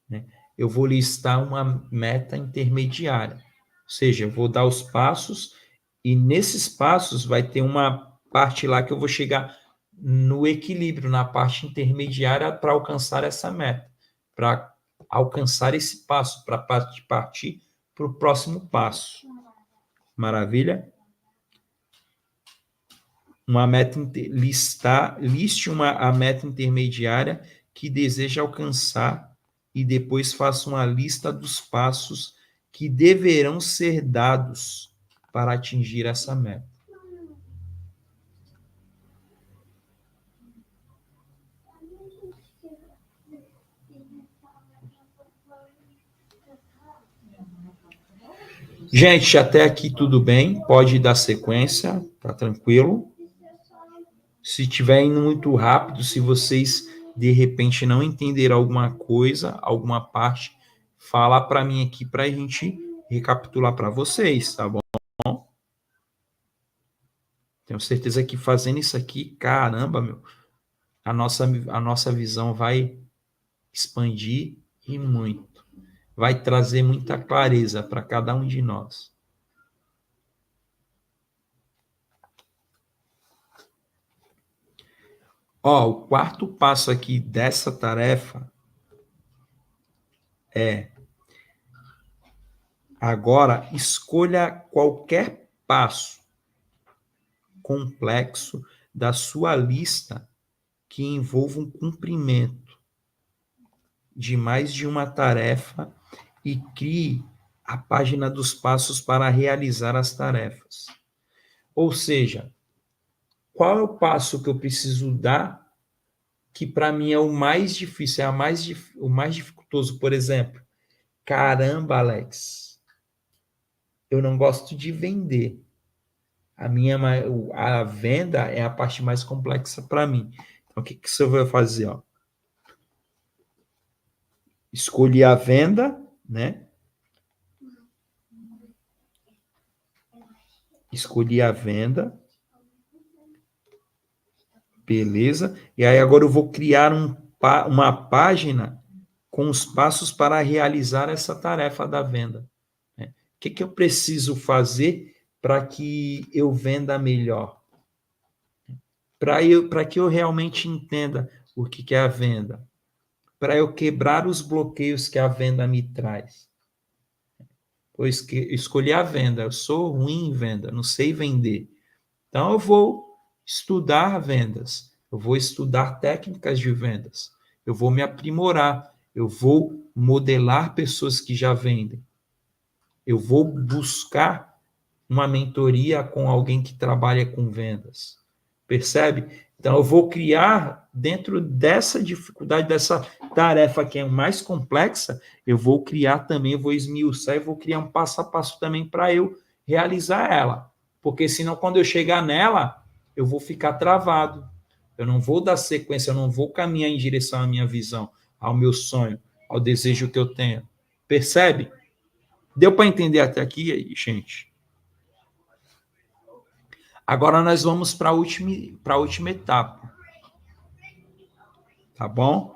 né, eu vou listar uma meta intermediária. Ou seja, eu vou dar os passos e nesses passos vai ter uma parte lá que eu vou chegar no equilíbrio, na parte intermediária para alcançar essa meta, para alcançar esse passo, para partir para o próximo passo. Maravilha? Uma meta liste a meta intermediária que deseja alcançar e depois faça uma lista dos passos que deverão ser dados para atingir essa meta. Gente, até aqui tudo bem? Pode dar sequência, tá tranquilo? Se estiver indo muito rápido, se vocês de repente não entenderam alguma coisa, alguma parte, fala para mim aqui para a gente recapitular para vocês, tá bom? Tenho certeza que fazendo isso aqui, caramba, meu, a nossa visão vai expandir e muito. Vai trazer muita clareza para cada um de nós. Ó, o quarto passo aqui dessa tarefa é: agora escolha qualquer passo complexo da sua lista que envolva um cumprimento de mais de uma tarefa e crie a página dos passos para realizar as tarefas. Ou seja, qual é o passo que eu preciso dar que para mim é o mais difícil, o mais dificultoso? Por exemplo, caramba, Alex, eu não gosto de vender. A venda é a parte mais complexa para mim. Então, o que você vai fazer? Ó? Escolhi a venda, né? Escolhi a venda. Beleza. E aí agora eu vou criar uma página com os passos para realizar essa tarefa da venda. Né? O que eu preciso fazer para que eu venda melhor? Para que eu realmente entenda o que é a venda. Para eu quebrar os bloqueios que a venda me traz. Pois que escolhi a venda, eu sou ruim em venda, não sei vender. Então eu vou estudar vendas, eu vou estudar técnicas de vendas, eu vou me aprimorar, eu vou modelar pessoas que já vendem. Eu vou buscar uma mentoria com alguém que trabalha com vendas. Percebe? Então, eu vou criar, dentro dessa dificuldade, dessa tarefa que é mais complexa, eu vou criar também, eu vou esmiuçar e vou criar um passo a passo também para eu realizar ela. Porque senão, quando eu chegar nela, eu vou ficar travado. Eu não vou dar sequência, eu não vou caminhar em direção à minha visão, ao meu sonho, ao desejo que eu tenho. Percebe? Deu para entender até aqui, gente? Agora nós vamos para a última etapa. Tá bom?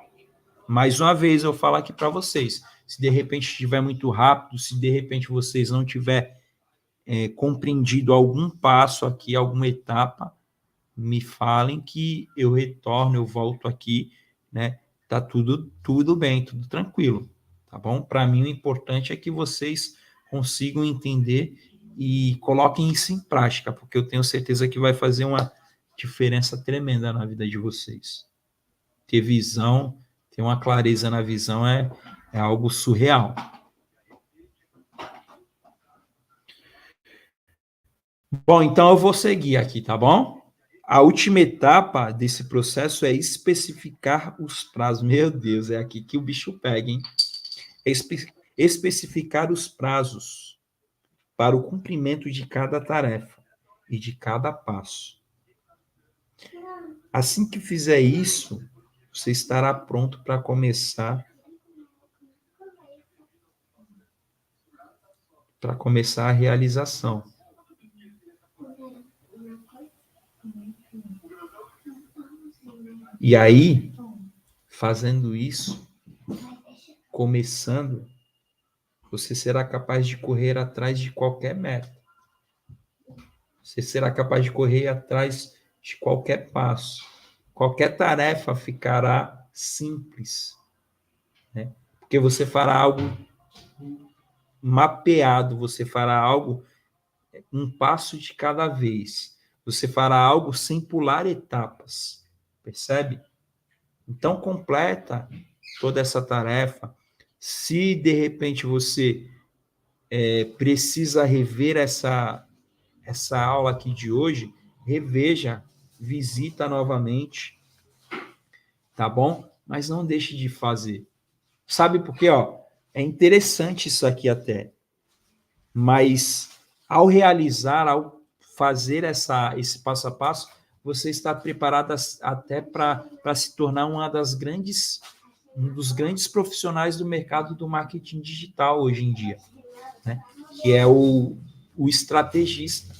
Mais uma vez eu falo aqui para vocês. Se de repente estiver muito rápido, se de repente vocês não tiver compreendido algum passo aqui, alguma etapa, me falem que eu retorno, eu volto aqui, né? Tá tudo bem, tudo tranquilo, tá bom? Para mim o importante é que vocês consigam entender e coloquem isso em prática, porque eu tenho certeza que vai fazer uma diferença tremenda na vida de vocês. Ter visão, ter uma clareza na visão é algo surreal. Bom, então eu vou seguir aqui, tá bom? A última etapa desse processo é especificar os prazos. Meu Deus, é aqui que o bicho pega, hein? Especificar os prazos para o cumprimento de cada tarefa e de cada passo. Assim que fizer isso, você estará pronto para começar a realização. E aí, fazendo isso, começando, você será capaz de correr atrás de qualquer meta. Você será capaz de correr atrás de qualquer passo. Qualquer tarefa ficará simples, né? Porque você fará algo mapeado, você fará algo um passo de cada vez. Você fará algo sem pular etapas. Percebe? Então, completa toda essa tarefa. Se, de repente, você precisa rever essa aula aqui de hoje, reveja, visita novamente, tá bom? Mas não deixe de fazer. Sabe por quê? Ó, é interessante isso aqui até, mas ao realizar, ao fazer esse passo a passo, você está preparado até para se tornar um dos grandes profissionais do mercado do marketing digital hoje em dia, né? Que é o estrategista.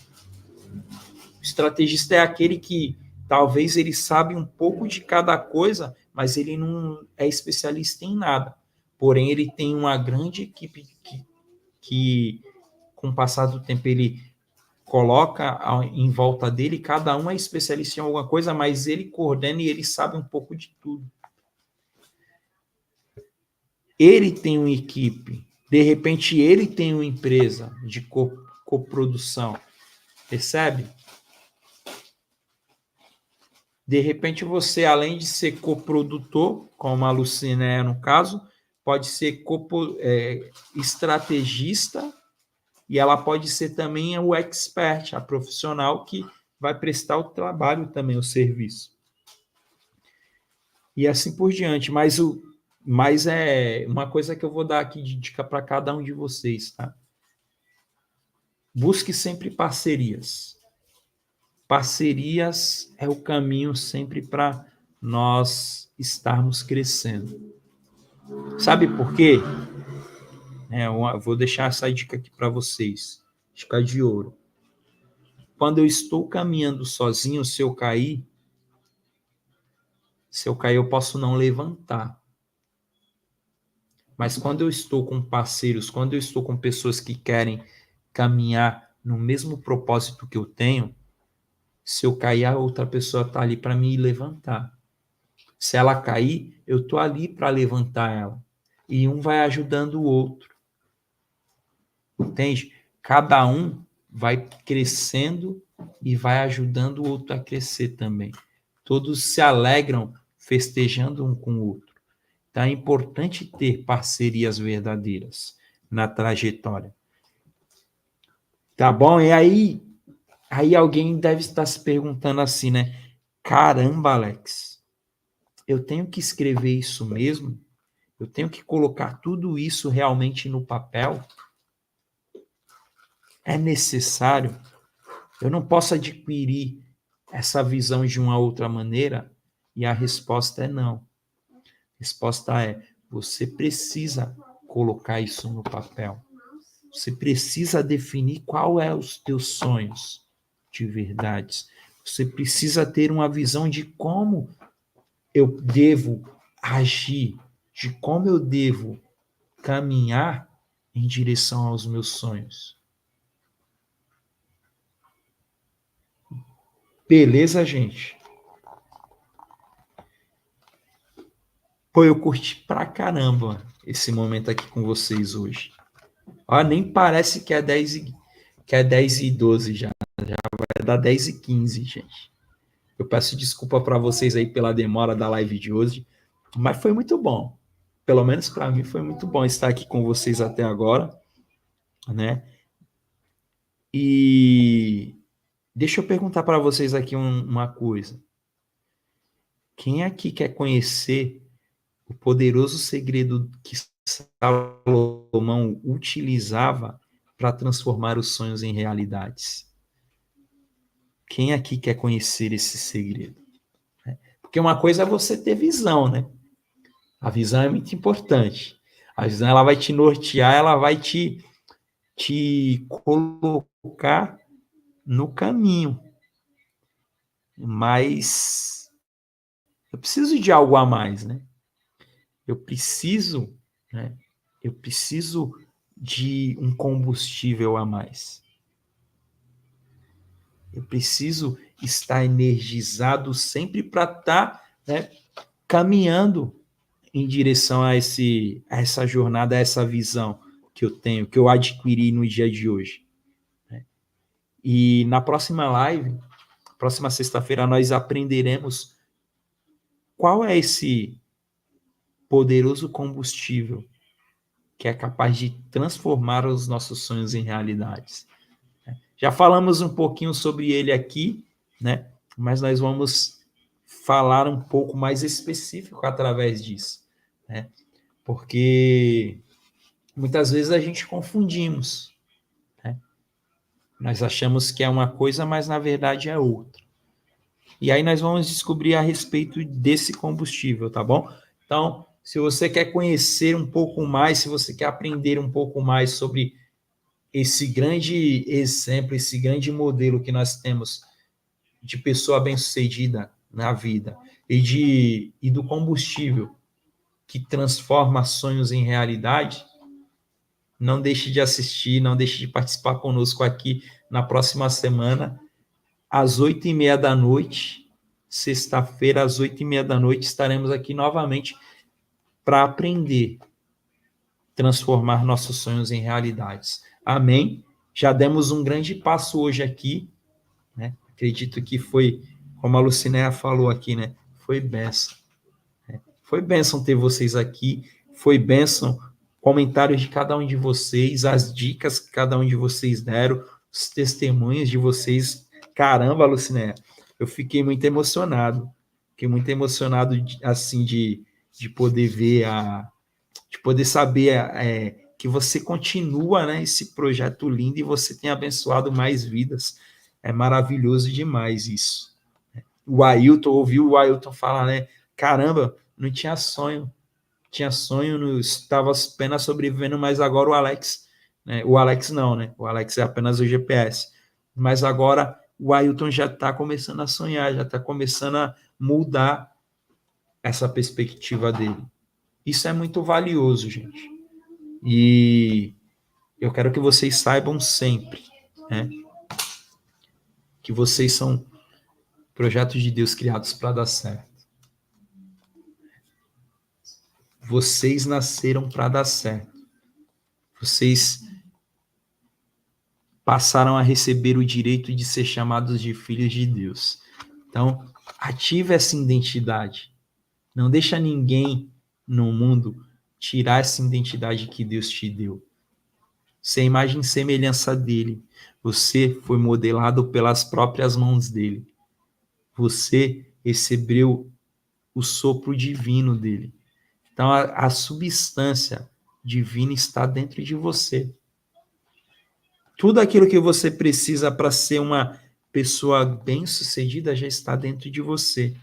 O estrategista é aquele que talvez ele sabe um pouco de cada coisa, mas ele não é especialista em nada. Porém, ele tem uma grande equipe que com o passar do tempo, ele coloca em volta dele, cada um é especialista em alguma coisa, mas ele coordena e ele sabe um pouco de tudo. Ele tem uma equipe, de repente ele tem uma empresa de coprodução, percebe? De repente você, além de ser coprodutor, como a Lucina é no caso, pode ser estrategista, e ela pode ser também o expert, a profissional que vai prestar o trabalho também, o serviço. E assim por diante. Mas é uma coisa que eu vou dar aqui de dica para cada um de vocês, tá? Busque sempre parcerias. Parcerias é o caminho sempre para nós estarmos crescendo. Sabe por quê? Eu vou deixar essa dica aqui para vocês. Dica de ouro. Quando eu estou caminhando sozinho, se eu cair, eu posso não levantar. Mas quando eu estou com parceiros, quando eu estou com pessoas que querem caminhar no mesmo propósito que eu tenho, se eu cair, a outra pessoa está ali para me levantar. Se ela cair, eu estou ali para levantar ela. E um vai ajudando o outro. Entende? Cada um vai crescendo e vai ajudando o outro a crescer também. Todos se alegram festejando um com o outro. Então é importante ter parcerias verdadeiras na trajetória. Tá bom? E aí alguém deve estar se perguntando assim, né? Caramba, Alex, eu tenho que escrever isso mesmo? Eu tenho que colocar tudo isso realmente no papel? É necessário? Eu não posso adquirir essa visão de uma outra maneira? E a resposta é não. A resposta é: você precisa colocar isso no papel. Você precisa definir qual é os teus sonhos de verdade. Você precisa ter uma visão de como eu devo agir, de como eu devo caminhar em direção aos meus sonhos. Beleza, gente? Pô, eu curti pra caramba esse momento aqui com vocês hoje. Ó, nem parece que é 10 e 12 já. Vai dar 10 e 15, gente. Eu peço desculpa para vocês aí pela demora da live de hoje, mas foi muito bom. Pelo menos para mim foi muito bom estar aqui com vocês até agora, né? E deixa eu perguntar para vocês aqui uma coisa. Quem aqui quer conhecer o poderoso segredo que Salomão utilizava para transformar os sonhos em realidades? Quem aqui quer conhecer esse segredo? Porque uma coisa é você ter visão, né? A visão é muito importante. A visão ela vai te nortear, ela vai te colocar no caminho. Mas eu preciso de algo a mais, né? Eu preciso, né? Eu preciso de um combustível a mais. Eu preciso estar energizado sempre para estar, né, caminhando em direção a essa jornada, a essa visão que eu tenho, que eu adquiri no dia de hoje. E na próxima live, próxima sexta-feira, nós aprenderemos qual é esse poderoso combustível que é capaz de transformar os nossos sonhos em realidades. Já falamos um pouquinho sobre ele aqui, né? Mas nós vamos falar um pouco mais específico através disso, né? Porque muitas vezes a gente confundimos, né? Nós achamos que é uma coisa, mas na verdade é outra. E aí nós vamos descobrir a respeito desse combustível, tá bom? Então, se você quer conhecer um pouco mais, se você quer aprender um pouco mais sobre esse grande exemplo, esse grande modelo que nós temos de pessoa bem-sucedida na vida e do combustível que transforma sonhos em realidade, não deixe de assistir, não deixe de participar conosco aqui na próxima semana, às 8h30 da noite, sexta-feira, às 8h30 da noite, estaremos aqui novamente para aprender, transformar nossos sonhos em realidades. Amém? Já demos um grande passo hoje aqui, né? Acredito que foi, como a Lucinéia falou aqui, né? Foi bênção. Foi bênção ter vocês aqui, foi bênção comentários de cada um de vocês, as dicas que cada um de vocês deram, os testemunhos de vocês. Caramba, Lucinéia, eu fiquei muito emocionado. Fiquei muito emocionado, assim, de poder ver, de poder saber que você continua, né, esse projeto lindo e você tem abençoado mais vidas. É maravilhoso demais isso. O Ailton, ouviu o Ailton falar, né? Caramba, não tinha sonho. Tinha sonho, estava apenas sobrevivendo, mas agora o Alex, né? O Alex não, né? O Alex é apenas o GPS. Mas agora o Ailton já está começando a sonhar, já está começando a mudar essa perspectiva dele. Isso é muito valioso, gente. E eu quero que vocês saibam sempre, né? Que vocês são projetos de Deus criados para dar certo. Vocês nasceram para dar certo. Vocês passaram a receber o direito de ser chamados de filhos de Deus. Então, ative essa identidade. Não deixa ninguém no mundo tirar essa identidade que Deus te deu. Você é a imagem e semelhança dele. Você foi modelado pelas próprias mãos dele. Você recebeu o sopro divino dele. Então, a substância divina está dentro de você. Tudo aquilo que você precisa para ser uma pessoa bem-sucedida já está dentro de você.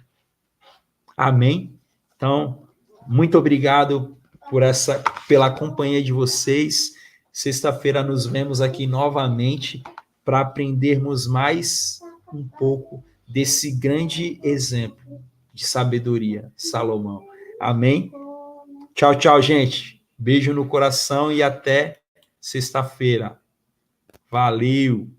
Amém? Então, muito obrigado pela companhia de vocês. Sexta-feira nos vemos aqui novamente para aprendermos mais um pouco desse grande exemplo de sabedoria, Salomão. Amém? Tchau, tchau, gente. Beijo no coração e até sexta-feira. Valeu!